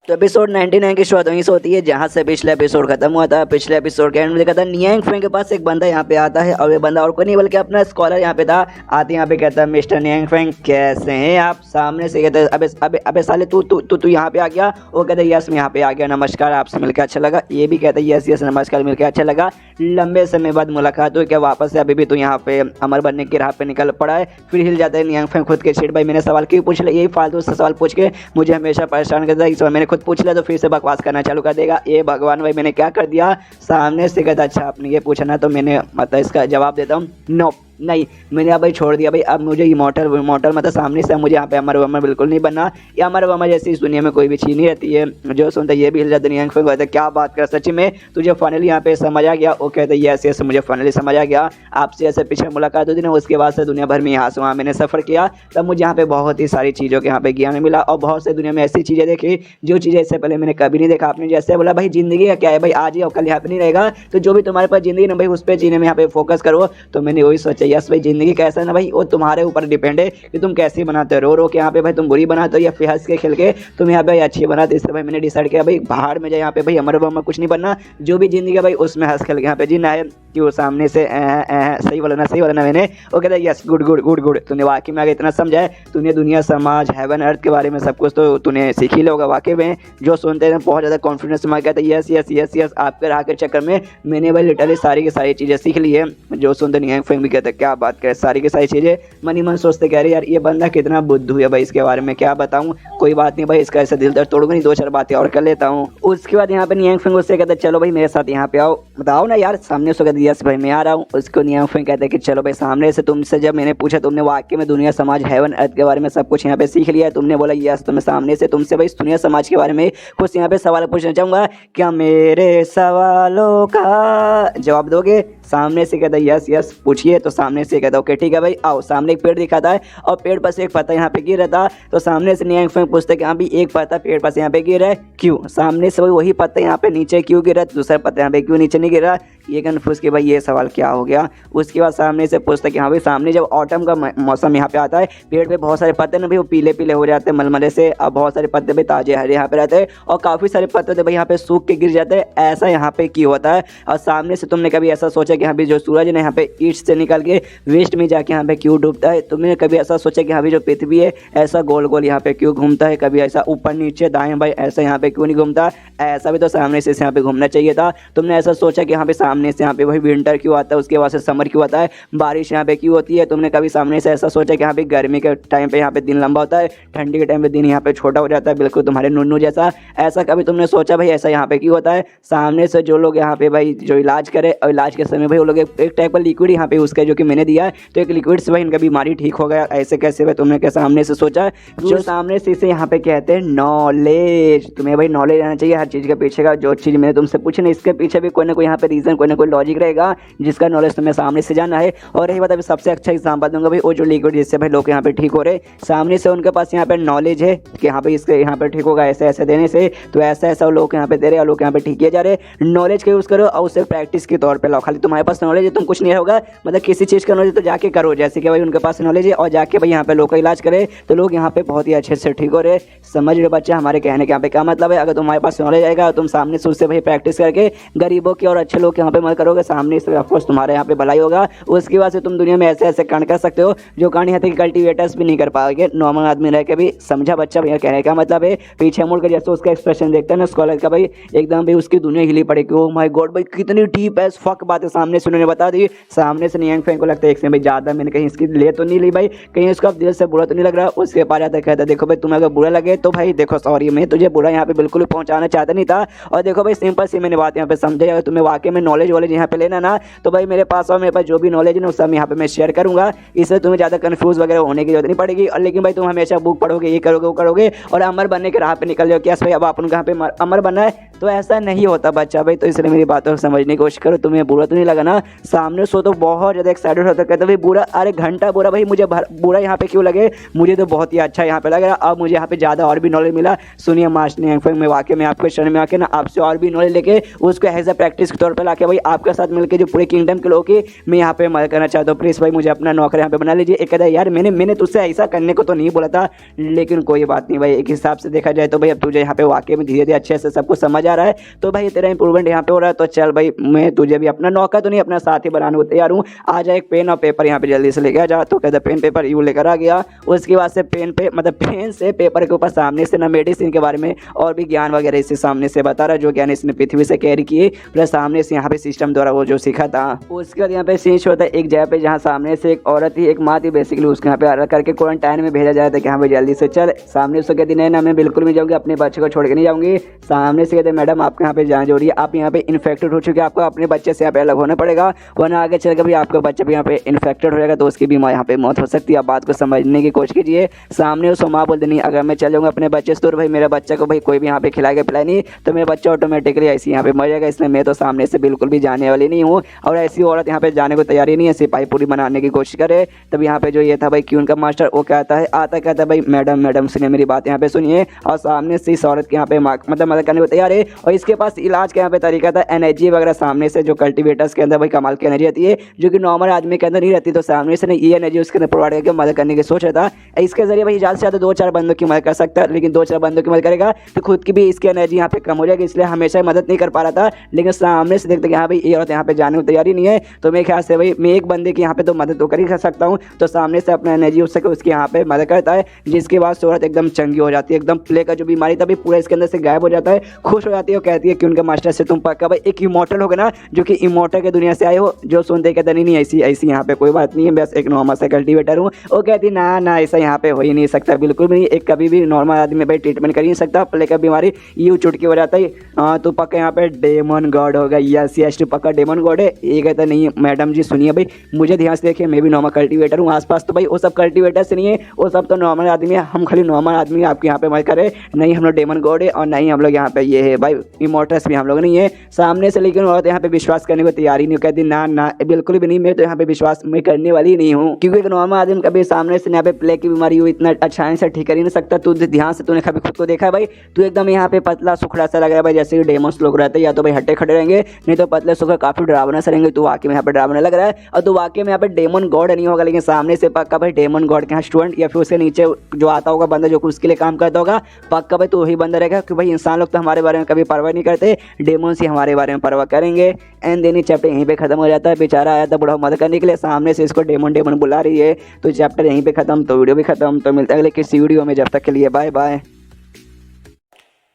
तो एपिसोड 99 की शुरुआत वहीं से होती है जहाँ से पिछले एपिसोड खत्म हुआ था। पिछले एपिसोड के एंड में देखा था नियांग फेंग के पास एक बंदा यहाँ पे आता है और ये बंदा और कोई नहीं बल्कि अपना स्कॉलर यहाँ पे था। आते यहाँ पे कहता है मिस्टर नियांग फेंग कैसे हैं आप। सामने से कहते हैं अबे अबे अबे साले तू यहाँ पे आ गया। वो कहते हैं यस मैं यहाँ पे आ गया, नमस्कार आपसे मिलकर अच्छा लगा। ये भी कहता है यस यस नमस्कार मिलकर अच्छा लगा, लंबे समय बाद मुलाकात हुई, क्या वापस से अभी भी तू यहाँ पे अमर बनने की राह पे निकल पड़ा है। फिर हिल जाता है नियांग फेंग खुद के सीट। भाई मैंने सवाल क्यों पूछ लिया, यही फालतू से सवाल पूछ के मुझे हमेशा परेशान करता है। इस बार मैंने खुद पूछ लिया तो फिर से बकवास करना चालू कर देगा। ये भगवान भाई मैंने क्या कर दिया। सामने से कहता अच्छा आपने ये पूछा ना तो मैंने मतलब इसका जवाब देता हूँ नो नहीं, मैंने अब भाई छोड़ दिया भाई। अब मुझे इमॉर्टल मतलब सामने से मुझे यहाँ पे अमर वमर बिल्कुल नहीं बनना। या अमर वमर जैसी इस दुनिया में कोई भी चीज़ नहीं रहती है। जो सुनता ये भी हिल जाता नियांग फेंग कहता क्या बात कर, सच में तुझे फाइनली यहाँ पे समझ आ गया। वो कहते हैं यस यस मुझे फाइनली समझ आ गया। आपसे ऐसे पीछे मुलाकात हुई थी ना, उसके बाद से दुनिया भर में यहाँ से वहाँ मैंने सफ़र किया, तब मुझे यहाँ पे बहुत ही सारी चीज़ों के यहाँ पे ज्ञान मिला और बहुत से दुनिया में ऐसी चीज़ें देखी जो चीज़ें इससे पहले मैंने कभी नहीं देखा। आपने जैसे बोला भाई ज़िंदगी का क्या है भाई, आज ही और कल यहाँ पे नहीं रहेगा, तो जो भी तुम्हारे पास ज़िंदगी ना भाई उस पर जीने में यहाँ पे फोकस करो। तो मैंने वही सोचा यस भाई ज़िंदगी कैसा है ना भाई वो तुम्हारे ऊपर डिपेंड है कि तुम कैसी बनाते हो। रो के यहाँ पे भाई तुम बुरी बनाते हो या फिर हंस के खेल के तुम यहाँ पे अच्छी बनाते हो। इससे भाई मैंने डिसाइड किया भाई बाहर में जाए यहाँ पे भाई अमर वमर कुछ नहीं बनना, जो भी जिंदगी है भाई उसमें हंस खेल के यहाँ पे जीना है। कि वो सामने से सही बोला ना मैंने। वो कहता है yes good good good good, तूने वाकई में आगे इतना समझा है, तूने दुनिया समाज हेवन अर्थ के बारे में सब कुछ तो तूने सीख ही लोगा वाकई में। जो सुनते हैं बहुत ज़्यादा कॉन्फिडेंस में कहता है यस यस यस यस आपके राह के चक्कर में मैंने भाई लिटरली सारी की सारी चीज़ें सीख ली है। जो सुनते नियांग फेंग भी कहते हैं क्या बात करे, सारी की सारी चीज़ें मन ही मन सोचते कह रहे यार ये बंदा कितना बुद्धू है भाई, इसके बारे में क्या बताऊँ। कोई बात नहीं भाई, इसका ऐसा दिल दर्द तोड़ूंगा नहीं, दो चार बातें और कर लेता हूँ। उसके बाद यहाँ पे नियांग फेंग उससे कहता है चलो भाई मेरे साथ यहाँ पे आओ, बताओ ना यार। सामने से कहते यस भाई मैं आ रहा हूँ। उसको नियांग फेंग कहते हैं कि चलो भाई सामने से तुमसे जब मैंने पूछा तुमने वाकई में दुनिया समाज हेवन अर्थ के बारे में सब कुछ यहाँ पे सीख लिया है, तुमने बोला यस, तो मैं सामने से तुमसे भाई दुनिया समाज के बारे में कुछ यहाँ पे सवाल पूछना चाहूँगा, क्या मेरे सवालों का जवाब दोगे। सामने से कहता है यस यस पूछिए। तो सामने से कहता है ओके ठीक है भाई आओ। सामने एक पेड़ दिखाता है और पेड़ पर से एक पत्ता यहाँ पे गिर रहा था। तो सामने से नियांग फेंग पूछते कि हाँ भी एक पत्ता पेड़ पर से यहाँ पे गिर रहा है क्यों। सामने से वही पत्ता यहाँ पे नीचे क्यों गिर रहा है, दूसरा पत्ता यहाँ पे क्यों नीचे नहीं गिर रहा। ये कन्फ्यूज कि भाई ये सवाल क्या हो गया। उसके बाद सामने से पूछता कि हाँ भाई सामने जब ऑटम का मौसम यहाँ पे आता है पेड़ पे बहुत सारे पत्ते ना भाई वो पीले पीले हो जाते हैं मलमले से, और बहुत सारे पत्ते भाई ताजे हरे यहाँ पे रहते हैं और काफ़ी सारे पत्ते तो भाई यहाँ पे सूख के गिर जाते हैं, ऐसा यहाँ पे क्यों होता है। और सामने से तुमने कभी ऐसा सोचा कि हाँ भाई जो सूरज है यहाँ पे ईस्ट से निकल के वेस्ट में जाके यहाँ पे क्यों डूबता है। तुमने कभी ऐसा सोचा कि हाँ भाई जो पृथ्वी है ऐसा गोल गोल यहाँ पे क्यों घूमता है, कभी ऐसा ऊपर नीचे दाएं बाएं ऐसा यहाँ पे क्यों नहीं घूमता। ऐसा भी तो सामने से यहाँ पे घूमना चाहिए था। तुमने ऐसा सोचा कि यहाँ पे सामने सामने से यहाँ पे वही विंटर क्यों आता है, उसके बाद से समर क्यों आता है, बारिश यहाँ पे क्यों होती है। तुमने कभी सामने से ऐसा सोचा कि यहाँ पे गर्मी के टाइम पे यहाँ पे दिन लंबा होता है, ठंडी के टाइम पे दिन यहाँ पे छोटा हो जाता है, बिल्कुल तुम्हारे नुन्नू जैसा। ऐसा कभी तुमने सोचा भाई ऐसा यहाँ पे क्यों होता है। सामने से जो लोग यहाँ पे भाई जो इलाज करे और इलाज के समय भाई वो लोग एक टाइप का लिक्विड यहाँ पे उसका जो कि मैंने दिया है, तो एक लिक्विड से भाई इनका बीमारी ठीक हो गया। ऐसे कैसे भाई तुमने क्या सामने से सोचा। जो सामने से इसे यहाँ पे कहते हैं नॉलेज। तुम्हें भाई नॉलेज आना चाहिए हर चीज़ के पीछे का। जो चीज़ मैंने तुमसे पूछी ना इसके पीछे भी कोई ना कोई यहाँ पे रीजन, कोई ना कोई लॉजिक रहेगा जिसका नॉलेज तुम्हें सामने से जाना है। और रही बात अभी सबसे अच्छा एग्जाम्पल दूंगा भाई, वो जो लिक्विड जिससे भाई लोग यहाँ पे ठीक हो रहे, सामने से उनके पास यहाँ पे नॉलेज है कि यहाँ पे इसके यहाँ पे ठीक होगा ऐसे ऐसे देने से, तो ऐसा ऐसा लोग यहाँ पे दे रहे हैं और लोग यहाँ पे ठीक किए जा रहे हैं। नॉलेज का यूज़ करो और उसे प्रैक्टिस के तौर पे लाओ। खाली तुम्हारे पास नॉलेज है तुम कुछ नहीं होगा, मतलब किसी चीज़ का नॉलेज तो जाके करो, जैसे कि भाई उनके पास नॉलेज है और जाके भाई यहाँ पे लोग का इलाज करे तो लोग यहाँ पे बहुत ही अच्छे से ठीक हो रहे। समझ रहे बच्चा हमारे कहने के यहाँ पे क्या मतलब है। अगर तुम्हारे पास नॉलेज आएगा तुम सामने से उससे भाई प्रैक्टिस करके गरीबों की और अच्छे लोग यहाँ पे मदद करोगे, सामने से ऑफकोर्स तुम्हारे यहाँ पे भलाई होगा। उसके बाद से तुम दुनिया में ऐसे ऐसे कांड कर सकते हो जो कांड यहाँ तक कल्टिवेटर्स भी नहीं कर पाओगे, नॉर्मल आदमी रह के भी। समझा बच्चा भैया कहने का मतलब है। पीछे मुड़ कर जैसे उसका एक्सप्रेशन देखता है ना स्कॉलर का भाई, एकदम भाई उसकी दुनिया हिली पड़ी कि ओ माय गॉड भाई कितनी डीप एज फक बात है सामने से उन्होंने बता दी। सामने से नियांग फैंग को लगता है एक से भाई ज़्यादा मैंने कहीं इसकी ले तो नहीं ली भाई, कहीं उसका दिल से बुरा तो नहीं लग रहा। उसके पास जाता कहता देखो भाई तुम्हें अगर बुरा लगे तो भाई देखो सॉरी, मैं तुझे बुरा यहाँ पे बिल्कुल पहुँचाना चाहता नहीं था। और देखो भाई सिंपल सी मैंने बात यहाँ पे समझे, अगर तुम्हें वाकई में नॉलेज वॉलेज यहाँ पे लेना ना तो भाई मेरे पास और मेरे पास जो भी नॉलेज है ना सब यहाँ पे मैं शेयर करूँगा। इससे तुम्हें ज़्यादा कन्फ्यूज वगैरह होने की जरूरत नहीं पड़ेगी। और लेकिन भाई तुम हमेशा बुक पढ़ोगे, ये करोगे वो करोगे और अमर बनने के राह पे निकल जाओ क्या भाई अब अपन यहाँ पे अमर बनना है, तो ऐसा नहीं होता बच्चा भाई। तो इसलिए मेरी बातों को समझने की कोशिश करो। तुम्हें बुरा तो नहीं लगा ना, सामने सो तो बहुत ज़्यादा एक्साइटेड होता कहता भाई बुरा, अरे घंटा बुरा भाई मुझे बुरा यहाँ पे क्यों लगे, मुझे तो बहुत ही अच्छा यहाँ पे लग रहा। अब मुझे यहाँ पे ज़्यादा और भी नॉलेज मिला। सुनिए मास्टर में वाकई में आपके शरण में आके ना आपसे और भी नॉलेज लेके उसको एज अ प्रैक्टिस के तौर पर लाके भाई आपके साथ मिलकर जो पूरे किंगडम के लोग की मैं यहाँ पे मदद करना चाहता हूँ। प्लीज़ भाई मुझे अपना नौकर यहाँ पे बना लीजिए। एक कहता है यार मैंने तुझसे ऐसा करने को तो नहीं बोला था, लेकिन कोई बात नहीं भाई, एक हिसाब से देखा जाए तो भाई अब तुझे यहाँ पे वाकई में धीरे धीरे अच्छे से सब कुछ समझ आ रहा है, तो भाई तेरा इंप्रूवमेंट यहाँ पे हो रहा है। तो चल भाई मैं तुझे भी अपना नौकर तो नहीं अपना साथी बनाने को तैयार हूँ। आ जा एक पेन और पेपर यहाँ पे जल्दी से लेके आ जा। तो कहता पेन पेपर यूँ लेकर आ गया। उसके बाद से पेन से पेपर के ऊपर सामने से ना मेडिसिन के बारे में और भी ज्ञान वगैरह इसे सामने से बता रहा है, जो ज्ञान इसने पृथ्वी से कैरी किए प्लस सामने से यहाँ पे सिस्टम द्वारा वो जो सीखा था। उसके बाद यहाँ पे सीन होता है एक जगह पे जहाँ सामने से एक औरत थी, एक माँ थी बेसिकली, उसके यहाँ पे अलग करके क्वारंटाइन में भेजा जाता है कि हाँ भाई जल्दी से चल। सामने उसको कहती नहीं ना मैं बिल्कुल भी जाऊँगी, अपने बच्चे को छोड़ के नहीं जाऊँगी। सामने से कहते मैडम आपके यहाँ पे जान जरूरी है, आप यहाँ पे इन्फेक्टेड हो चुके हैं, आपको अपने बच्चे से यहाँ पे अलग होना पड़ेगा, वरना आगे चल के भी आपका बच्चा भी यहाँ पे इन्फेक्टेड हो जाएगा तो उसकी भी यहाँ पे मौत हो सकती है। आप बात को समझने की कोशिश कीजिए। सामने उसको माँ बोलते नहीं अगर मैं चल जाऊँगा अपने बच्चे से तो भाई मेरे बच्चे को भाई कोई भी यहाँ पे खिलाएगा पिलाए नहीं तो मेरा बच्चा ऑटोमेटिकली ऐसे यहाँ पे मर जाएगा, इसलिए मैं तो सामने से बिल्कुल भी जाने वाली नहीं हूँ। और ऐसी औरत यहाँ पे जाने को तैयारी नहीं है, सिपाही पूरी बनाने की कोशिश करे। तब यहाँ पे जो ये था भाई क्यों उनका मास्टर वो कहता है कहता है भाई मैडम सुनिए मेरी बात यहाँ पे सुनिए। और सामने से इस औरत के यहाँ पे मतलब मदद करने को तैयार है। और इसके पास इलाज का यहाँ पे तरीका था, एनर्जी वगैरह सामने से जो कल्टिवेटर्स के अंदर भाई कमाल की एनर्जी रहती है जो कि नॉर्मल आदमी के अंदर नहीं रहती, तो सामने से ये एनर्जी उसके अंदर प्रोवाइड करके मदद करने की सोच रहा था। इसके जरिए भाई ज़्यादा से ज़्यादा 2-4 बंदों की मदद कर सकता है, लेकिन 2-4 बंदों की मदद करेगा तो खुद की भी इसकी एनर्जी यहाँ पे कम हो जाएगी, इसलिए हमेशा मदद नहीं कर पा रहा था। लेकिन सामने से देखते कि हाँ भाई ये औरत यहाँ पे जाने को तैयारी नहीं है, तो मेरे ख्याल से भाई मैं एक बंदे की यहाँ पे तो मदद तो कर ही सकता हूँ। तो सामने से अपना एनर्जी हो सके उसकी यहाँ पे मदद करता है, जिसके बाद औरत एकदम चंगी हो जाती है, एकदम प्ले का जो बीमारी था भाई पूरा इसके अंदर से गायब हो जाता है, खुश हो जाती है और कहती है कि उनके मास्टर से तुम पक्का भाई एक इमोर्टल होगा ना, जो कि इमोर्टल के दुनिया से आए हो। जो सुनते कहते नहीं ऐसी यहाँ पे कोई बात नहीं है, बस एक नॉर्मल सा कल्टिवेटर हूँ। वो कहती ना ऐसा यहाँ पे हो ही नहीं सकता, बिल्कुल भी नहीं, एक कभी भी नॉर्मल आदमी भाई ट्रीटमेंट कर ही नहीं सकता, प्ले का बीमारी यूँ चुटकी हो जाता है। तो पक्का यहाँ पे डेमन गॉड होगा, यस तो पक्का डेमन गॉड है। ये कहता नहीं मैडम जी सुनिए भाई मुझे ध्यान से देखिए, मैं भी नॉर्मल कल्टिवेटर हूँ, आसपास तो भाई वो सब कल्टिवेटर से नहीं है, वो सब तो नॉर्मल आदमी है, हम खाली नॉर्मल आदमी आपके यहाँ पे मत करे, नहीं हम लोग डेमन गॉड है और नहीं हम लोग यहाँ पे ये है भाई इमोर्टल्स भी हम लोग नहीं है। सामने से लेकिन औरत यहाँ पे विश्वास करने को तैयारी नहीं, कहती ना बिल्कुल भी नहीं, मैं तो यहाँ पे विश्वास मैं करने वाली नहीं हूँ, क्योंकि एक नॉर्मल आदमी कभी सामने से यहाँ पे प्ले की बीमारी हुई इतना आसानी से ठीक कर ही नहीं सकता। तू ध्यान से तूने कभी खुद को देखा है भाई, तू एकदम यहाँ पे पतला सुखड़ा सा लग रहा है भाई, जैसे डेमोस लोग रहते हैं या तो भाई हट्टे खड़े रहेंगे, नहीं तो पतले सुखड़ा काफी डरावना से रहेंगे। तू वाकई में यहाँ पे डरावना लग रहा है और तू वाकई में यहाँ पे डेमन गॉड नहीं होगा, लेकिन सामने से पक्का भाई डेमन गॉड के यहाँ स्टूडेंट या फिर उसके नीचे जो आता होगा बंदा जो कि उसके लिए काम करता होगा, पक्का भाई तो वही बंदा रहेगा कि भाई इंसान लोग तो हमारे बारे में कभी परवाह नहीं करते, डेमोन्स ही हमारे बारे में परवाह करेंगे। एंड देन चैप्टर यहीं पे खत्म हो जाता है। बेचारा आया था बूढ़ा मदद करने के लिए, सामने से इसको डेमन बुला रही है, तो चैप्टर यहीं पे खत्म, तो वीडियो भी खत्म। तो मिलता है अगले किसी वीडियो में, जब तक के लिए बाय बाय।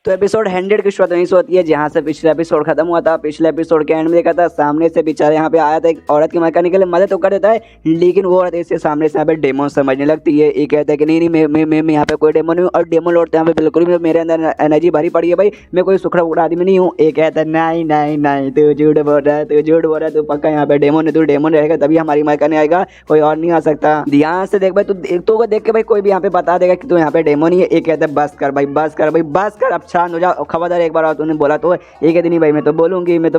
तो एपिसोड 100 की शुरुआत वहीं से होती है जहाँ से पिछला एपिसोड खत्म हुआ था। पिछले एपिसोड के एंड में देखा था सामने से बेचारा यहाँ पे आया था, एक औरत की मैकेनिक के लिए मदद तो कर देता है, लेकिन वो औरत इससे सामने से यहाँ पे डेमन समझने लगती है। ये कहता है कि नहीं मैं यहाँ पे कोई डेमन नहीं हूँ, और डेमन लौटते यहाँ पे बिल्कुल भी मेरे अंदर एनर्जी भरी पड़ी है भाई, मैं कोई सुखड़ा उखड़ा आदमी नहीं हूँ। ये कहता है नहीं नहीं नहीं तू झूठ बोल रहा है, तू झूठ बोल रहा है, तू पक्का यहाँ पे डेमन है, तू डेमन रहेगा तभी हमारी मैकेनिक आएगा, कोई और नहीं आ सकता। ध्यान से देख भाई, तू देख के भाई कोई भी यहाँ पे बता देगा कि तू यहाँ पे डेमन ही है। ये कहता है बस कर भाई, बस कर भाई, बस कर, अब शांत हो जा, खबरदार एक बार और तूने बोला तो ये कहती नहीं भाई मैं तो बोलूंगी, मैं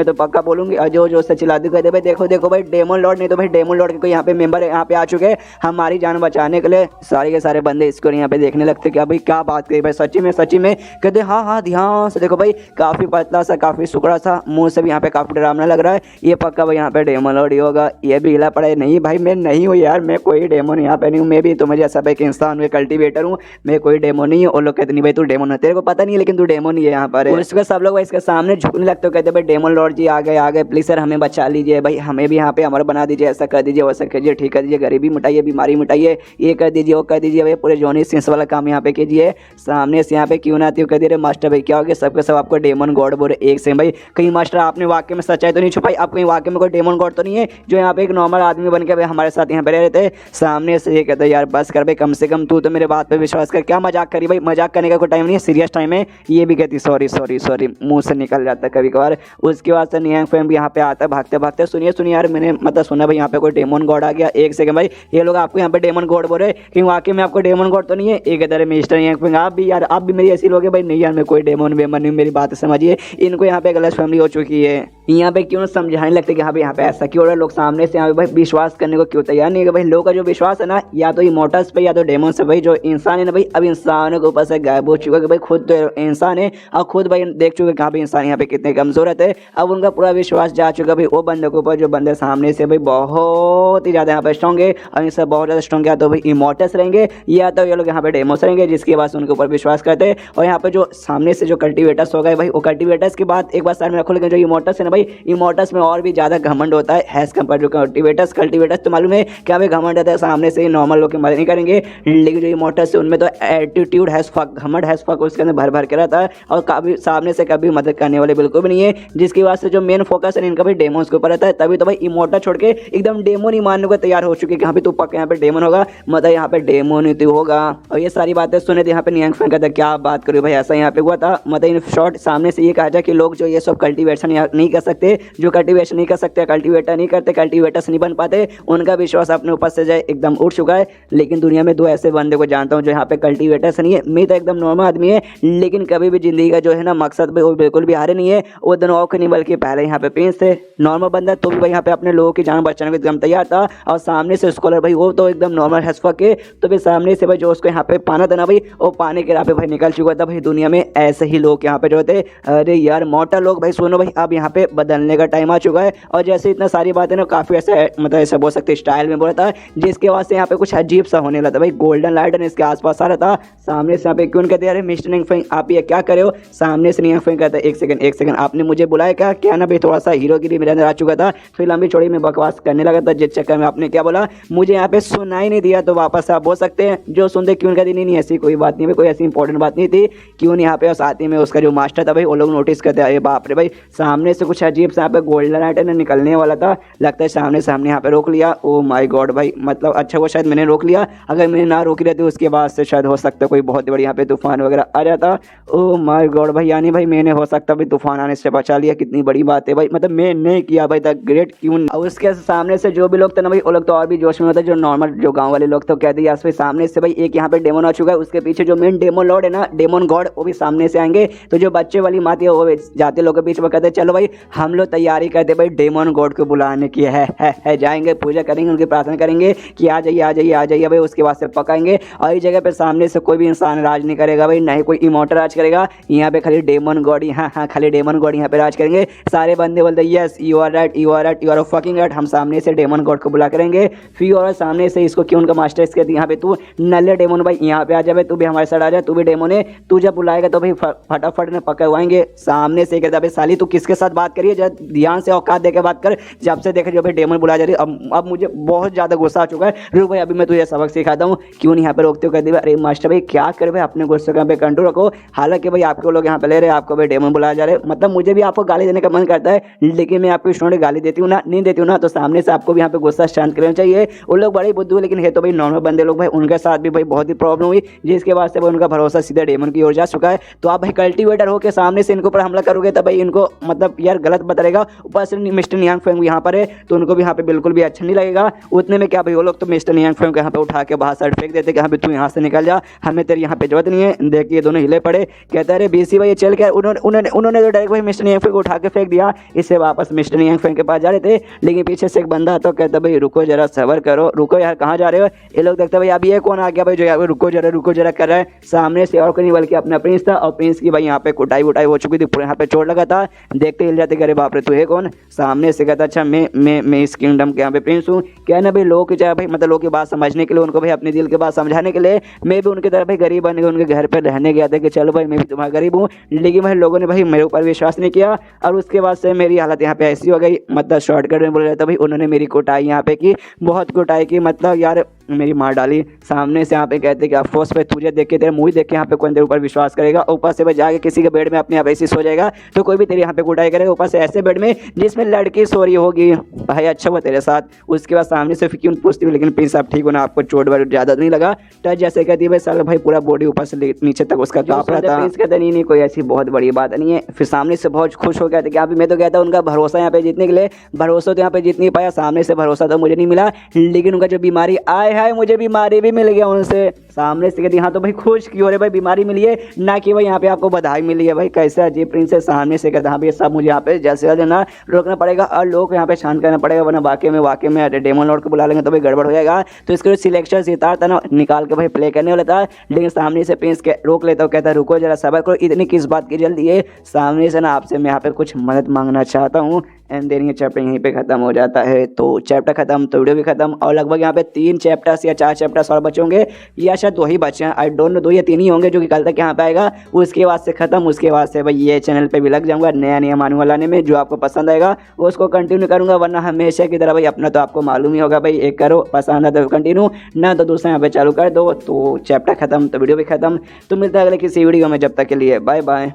तो पक्का बोलूंगी। और जो से चिल्लाती कहते भाई देखो देखो भाई डेमन लॉर्ड, नहीं तो भाई डेमन लॉर्ड के कोई यहाँ पे मेंबर यहाँ पे आ चुके हैं हमारी जान बचाने के लिए। सारे के सारे बंदे इसको यहाँ पे देखने लगते कि भाई क्या बात करी भाई, सच्ची में कहते हाँ ध्यान से देखो भाई, काफी पतला सा, काफी सुकड़ा सा, मुंह से भी यहाँ पे काफी डरावना लग रहा है, ये पक्का भाई यहाँ पे डेमन लॉर्ड ही होगा। ये भी हिला पड़ा है, नहीं भाई मैं नहीं हूँ यार, मैं कोई डेमन यहाँ पे नहीं हूँ, मैं भी तुम्हें जैसा भाई इंसान हूँ, कल्टिवेटर हूँ, मैं कोई डेमन नहीं हूँ। और लोग कहते नहीं भाई तू डेमन है, तेरे को पता नहीं है लेकिन तू डेमन ही है यहाँ पर। उसके सब लोग इसके सामने झुकने लगते हो, कहते भाई डेमन लॉर्ड जी आ गए प्लीज सर हमें बचा लीजिए भाई, हमें भी यहाँ पे अमर बना दीजिए, ऐसा कर दीजिए वैसा कीजिए, ठीक कर दीजिए, गरीबी मिटाइए, बीमारी मिटाइए, ये कर दीजिए वो कर दीजिए भाई, पूरे जॉनी सिंस वाला काम यहाँ पे कीजिए। सामने से यहाँ पे क्यों ना आती हो, कह दे रहे मास्टर भाई क्या हो गया, सबके सब आपको डेमन गॉड बोले एक से भाई, कहीं मास्टर आपने वाकई में सच्चाई तो नहीं छुपाई, आप कहीं वाकई में कोई डेमन गॉड तो नहीं है जो यहाँ पे एक नॉर्मल आदमी बन के हमारे साथ यहाँ पे रह रहे थे। सामने से ये कहते यार बस कर भाई, कम से कम तू तो मेरे बात पे विश्वास कर, क्या मजाक करी भाई, मजाक करने का कोई टाइम नहीं है, सीरियस टाइम है। ये भी कहती सॉरी मुंह से निकल जाता है कभी कभार। उसके बाद से नियांग फैंग भी यहाँ पे आता है भागते भागते, सुनिए यार मैंने मतलब सुना भाई यहाँ पे कोई डेमन गॉड आ गया, एक सेकंड भाई ये लोग आपको यहाँ पे डेमन गॉड बोल रहे हैं कि वाकई में आपको डेमन गॉड तो नहीं है। एक इधर मिस्टर नियांग फैंग आप भी मेरी ऐसी लोग हैं भाई, नहीं यार मैं कोई डेमन वेमन नहीं, मेरी बात समझिए, इनको यहाँ पे गलत फैमिली हो चुकी है। यहाँ पे क्यों समझाने लगते कि हाँ भाई यहाँ पे ऐसा क्यों हो रहा है, लोग सामने से यहाँ पे भाई विश्वास करने को क्यों तैयार नहीं है। भाई लोगों का जो विश्वास है ना या तो इमोर्टल्स पे या तो डेमोन्स पे, भाई जो इंसान है ना भाई अब इंसानों के ऊपर से गायब हो चुका है, कि भाई खुद तो इंसान है और खुद भाई देख चुके कहाँ पे इंसान यहाँ पे कितने कमजोर रहते हैं, अब उनका पूरा विश्वास जा चुका भाई वो बंदे के ऊपर जो बंदे सामने से भाई बहुत ही ज़्यादा यहाँ पे स्ट्रॉन्ग है, और इनसे बहुत ज़्यादा स्ट्रॉन्ग या तो भाई इमोर्टल्स रहेंगे या तो ये लोग यहाँ पे डेमोस रहेंगे जिसकी बात उनके ऊपर विश्वास करते हैं। और यहाँ पे जो सामने से जो कल्टिवेटर्स हो गए भाई, वो कल्टिवेटर्स की बात एक बार साइड में रखो, लेकिन जो इमोर्टल्स है ना भाई, इमोर्टल्स में और भी ज़्यादा घमंड होता है एज कम्पेयर टू कल्टिवेटर्स तो मालूम है क्या भाई घमंड रहता है, सामने से नॉर्मल लोग की मदद नहीं करेंगे, लेकिन जो इमोर्टल्स है उनमें तो एटीट्यूड हैज फक, घमंड हैज फक उसके अंदर भर भर के रहता है, और कभी सामने से कभी मदद करने वाले बिल्कुल भी नहीं है, जिसकी वजह से जो मेन फोकस है इनका भाई डेमोन्स के ऊपर रहता है। तभी तो भाई इमोर्टल छोड़ के एकदम डेमोन ही मानने को तैयार हो चुके कि यहाँ पे तू पक्का यहाँ पे डेमन होगा, मतलब यहाँ पे डेमोन ही होगा। और ये सारी बातें सुने थे यहाँ पे नियांग फैंग कहता क्या बात करो भाई, ऐसा यहाँ पे हुआ था, मतलब इन शॉर्ट सामने से ये कहा जाए कि लोग जो ये सब कल्टिवेशन नहीं कर सकते, जो कल्टिवेशन नहीं कर सकते, कल्टिवेटर नहीं करते, कल्टिवेटर्स नहीं बन पाते, उनका विश्वास अपने ऊपर से जाए एकदम उठ चुका है। लेकिन दुनिया में दो ऐसे बंदे को जानता हूँ जो यहाँ पे कल्टिवेटर्स नहीं है, मैं तो एकदम नॉर्मल आदमी है, लेकिन कभी भी जिंदगी का जो है ना मकसद भाई वो बिल्कुल भी हारे नहीं है, वो दोनों औख नहीं बल्कि पहले यहाँ पे पेंस थे, नॉर्मल बंदा तो भी भाई यहाँ पे अपने लोगों की जान बचाने को एकदम तैयार था। और सामने से स्कॉलर भाई वो तो एकदम नॉर्मल हंसफा के, तो फिर सामने से भाई जो उसको यहाँ पे पाना था ना भाई, वो पाने के राह पे भाई निकल चुका था। भाई दुनिया में ऐसे ही लोग यहाँ पे जो थे, अरे यार मोटा लोग भाई सुनो भाई अब यहाँ पे बदलने का टाइम आ चुका है। और जैसे इतना सारी बातें ना काफी ऐसे मतलब ऐसा बोल सकते स्टाइल में बोला था, जिसके बाद से यहाँ पे कुछ अजीब सा होने लगा भाई, गोल्डन लाइट इसके आसपास आ रहा था। सामने से यहाँ पे क्यों कहते अरे मिस्टर नियांग फैंग आप ये क्या करे हो, सामने से नियांग फैंग कहता है एक सेकंड आपने मुझे बुलाया क्या ना भाई, थोड़ा सा हीरोगिरी मेरे अंदर आ चुका था, फिर लंबी चौड़ी में बकवास करने लगा था, जिस चक्कर में आपने क्या बोला मुझे यहाँ पे सुनाई नहीं दिया, तो वापस आप बोल सकते हैं जो सुनते क्यों कहती नहीं ऐसी कोई बात नहीं, कोई ऐसी इंपॉर्टेंट बात नहीं थी क्यों नहीं यहाँ पे। और साथ ही में उसका जो मास्टर था भाई वो लोग नोटिस करते अरे बाप रे भाई सामने से कुछ अजीब सा यहाँ पे गोल्डन लाइट निकलने वाला था, लगता है सामने यहाँ पे रोक लिया। ओ माय गॉड भाई, मतलब अच्छा वो शायद मैंने रोक लिया, अगर मैंने ना रोकी रहती उसके बाद से शायद हो सकता कोई बहुत बड़ी यहाँ पे तूफान वगैरह आ जाता। ओ माय गॉड भाई, यानी भाई मैंने हो सकता भाई तूफान आने से बचा लिया, कितनी बड़ी बात है भाई, मतलब मैंने किया भाई द ग्रेट क्यों। और उसके सामने से जो भी लोग थे ना भाई वो लोग तो और भी जोश में होते, जो नॉर्मल जो गांव वाले लोग तो कहते हैं सामने से भाई एक यहाँ पे डेमन आ चुका है, उसके पीछे जो मेन डेमन लॉर्ड है ना, डेमन गॉड, वो भी सामने से आएंगे। तो जो बच्चे वाली माती है वो जाते लोग के बीच में कहते चलो भाई हम लोग तैयारी करते भाई डेमन गॉड को बुलाने की है जाएंगे पूजा करेंगे, उनकी प्रार्थना करेंगे कि आ जाइए भाई, उसके बाद से पकाएंगे। और इस जगह पे सामने से कोई भी इंसान राज नहीं करेगा भाई, ना ही कोई इमोर्टल राज करेगा, यहाँ पे खाली डेमन गॉड, हाँ खाली डेमन गॉड यहाँ पे राज करेंगे। सारे बंदे बोलते yes you are right you are fucking right, हम सामने से डेमन गॉड को बुला करेंगे। फिर और सामने से इसको क्यों उनका मास्टर इसके यहाँ पे तू नल्ले डेमन भाई यहाँ पे आ जा भाई, तू भी हमारे साथ आ जा, तू भी डेमन है, तू जब बुलाएगा तो भाई फटाफट में पकड़वाएंगे। सामने से कहता भाई साली तू किसके साथ बात करेगी। करिए, जरा ध्यान से औकात दे के बात कर। जब से देखे जो भाई डेमन बुला जा रही है, अब मुझे बहुत ज़्यादा गुस्सा आ चुका है। रुक भाई, अभी मैं तुझे सबक सिखाता हूँ, क्यों नहीं यहाँ पे रोकते हो। कहते भाई अरे मास्टर भाई क्या करे भाई, अपने गुस्से का पे कंट्रोल रखो। हालांकि भाई आपको लोग यहाँ पे ले रहे हैं, आपको भाई डेमन बुलाया जा रहे हैं, मतलब मुझे भी आपको गाली देने का मन करता है, लेकिन मैं आपको स्टूडेंट गाली देती हूँ ना, नहीं देती हूँ ना, तो सामने से आपको भी यहाँ पे गुस्सा शांत करना चाहिए। उन लोग बड़े बुद्धू, लेकिन है तो भाई नॉर्मल बंदे लोग भाई, उनके साथ भी भाई बहुत ही प्रॉब्लम हुई, जिसके बाद से भाई उनका भरोसा सीधा डेमन की ओर जा चुका है। तो आप भाई कल्टीवेटर होकर सामने से इनको पर हमला करोगे तो भाई इनको मतलब यार गलत बताएगा। ऊपर से मिस्टर नियांग फेंग यहाँ पर है, तो उनको भी यहाँ पे बिल्कुल भी अच्छा नहीं लगेगा। उतने में क्या भाई वो लोग तो मिस्टर नियांग फेंग यहाँ पे उठा के बाहर साइड फेंक देते कि हाँ भाई तू यहाँ से निकल जा, हमें तेरी यहाँ पे जरूरत नहीं है। देखिए दोनों हिले पड़े, कहते हैं अरे बीसी भाई चल के, उन्होंने तो डायरेक्ट भाई मिस्टर नियांग फेंग को उठा के फेंक दिया। इससे वापस मिस्टर नियांग फेंग के पास जा रहे थे, लेकिन पीछे से एक बंदा तो कहता भाई रुको जरा, सबर करो, रुको यार कहाँ जा रहे हो। ये लोग देखते भाई अब ये कौन आ गया भाई जो यहाँ रुको जरा कर रहा है। सामने से और कोई नहीं बल्कि अपना प्रिंस था, और प्रिंस की भाई यहाँ पे कुटाई वुटाई हो चुकी थी, पूरे यहाँ पे चोट लगा था। देखते हिल जाते, अरे बाप रे तू है कौन। सामने से कहता अच्छा मैं इस किंगडम के यहाँ पे प्रिंस हूँ। क्या ना भाई लोग की चाहे भाई मतलब लोग की बात समझने के लिए, उनको भाई अपने दिल की बात समझाने के लिए मैं भी उनकी तरफ भाई गरीब बन के उनके घर पे रहने गया था कि चलो भाई मैं भी तुम्हारा गरीब हूँ। लेकिन भाई लोगों ने भाई मेरे ऊपर विश्वास नहीं किया, और उसके बाद से मेरी हालत यहाँ पे ऐसी हो गई, मतलब शॉर्टकट में बोल रहा था भाई, उन्होंने मेरी कुटाई यहाँ पे की, बहुत कुटाई की, मतलब यार मेरी मार डाली। सामने से यहाँ पे कहते कि अफसोस पे तुझे देख के, तेरे मुँह देख के यहाँ पे कोई तेरे ऊपर विश्वास करेगा। ऊपर से भाई जाके किसी के बेड में अपने आप ऐसी सो जाएगा तो कोई भी तेरे यहाँ पे कुटाई करेगा, ऊपर से ऐसे बेड में जिसमें लड़की सो रही होगी। भाई अच्छा हुआ तेरे साथ। उसके बाद सामने से क्यों पूछती हुई, लेकिन प्रिंस आप ठीक हो ना, आपको चोट वोट ज़्यादा नहीं लगा। टच जैसे कहती भाई साल भाई पूरा बॉडी ऊपर से नीचे तक उसका काँप रहा था। प्रिंस कहता नहीं कोई ऐसी बहुत बड़ी बात नहीं है। फिर सामने से बहुत खुश हो गया था कि अभी मैं तो कहता उनका भरोसा यहाँ पे जीतने के लिए, भरोसा तो यहाँ पे जीत नहीं पाया, सामने से भरोसा तो मुझे नहीं मिला, लेकिन उनका जो बीमारी आए है मुझे बीमारी भी मिल गया उनसे। सामने से कहती हाँ तो भाई खुश क्यों हो रहे भाई, बीमारी मिली है ना कि भाई यहाँ पे आपको बधाई मिली है। भाई कैसे अजीब प्रिंस है। सामने से कहता हाँ भाई सब मुझे यहाँ पे जैसे जल्द ना रोकना पड़ेगा और लोग यहाँ पे शांत करना पड़ेगा, वरना वाकई में डेमन लॉर्ड को बुला लेंगे तो भाई गड़बड़ हो जाएगा। तो इसके जो सिलेक्शन सितार था ना निकाल के भाई प्ले करने वाला था, लेकिन सामने से प्रिंस के रोक लेता हूँ, कहता है रुको जरा सबर करो, इतनी किस बात की जल्दी है। सामने से ना आपसे मैं यहाँ पे कुछ मदद मांगना चाहता हूँ। एंड देन ये चैप्टर यहीं पे खत्म हो जाता है। तो चैप्टर खत्म तो वीडियो भी खत्म, और लगभग यहाँ पे 3 चैप्टर्स या 4 चैप्टर्स और बचे होंगे, या शायद 2 ही बचे हैं, आई डोंट नो, 2 या 3 ही होंगे जो कि कल तक यहाँ पे आएगा। उसके बाद से खत्म, उसके बाद से भाई ये चैनल पे भी लग जाऊंगा नया मानुअल लाने में, जो आपको पसंद आएगा उसको कंटिन्यू करूंगा, वरना हमेशा की तरह भाई अपना तो आपको मालूम ही होगा भाई, एक करो पसंद आता तो कंटिन्यू, ना तो दूसरा यहाँ पे चालू कर दो। तो चैप्टर खत्म तो वीडियो भी खत्म। तो मिलता है अगले किसी वीडियो में, जब तक के लिए बाय बाय।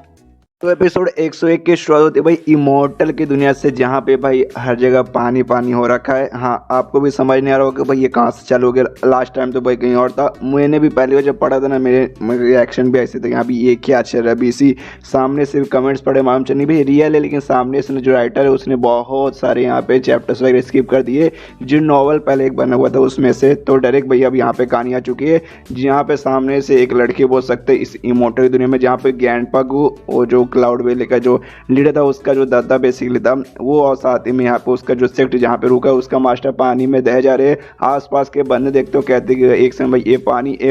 तो एपिसोड 101 की शुरुआत होती है भाई इमोर्टल की दुनिया से, जहाँ पे भाई हर जगह पानी पानी हो रखा है। हाँ आपको भी समझ नहीं आ रहा होगा कि भाई ये कहाँ से चालू हो गया, लास्ट टाइम तो भाई कहीं और था। मैंने भी पहले बार जब पढ़ा था ना, मेरे रिएक्शन भी ऐसे थे, यहाँ भी ये क्या चल रहा है बीसी। सामने से कमेंट्स पढ़े मालूम चल नहीं भाई रियल है, लेकिन सामने से जो राइटर है उसने बहुत सारे यहाँ पे चैप्टर्स वगैरह स्किप कर दिए, जो नॉवल पहले एक बना हुआ था उसमें से। तो डायरेक्ट भाई अब यहाँ पे कहानी आ चुकी है, जहाँ पे सामने से एक लड़की बोल सकते हैं इस इमोर्टल दुनिया में, जहाँ पे गैंडपागु और जो क्लाउड वेले का जो लीडर था उसका जो दादा बेसिकली था वो, और साथ ही में यहाँ पे उसका जो सेक्ट जहाँ पे रुका उसका मास्टर पानी में दह जा रहे हैं। आसपास के बंदे देखते हो कहते कि एक समय भाई ये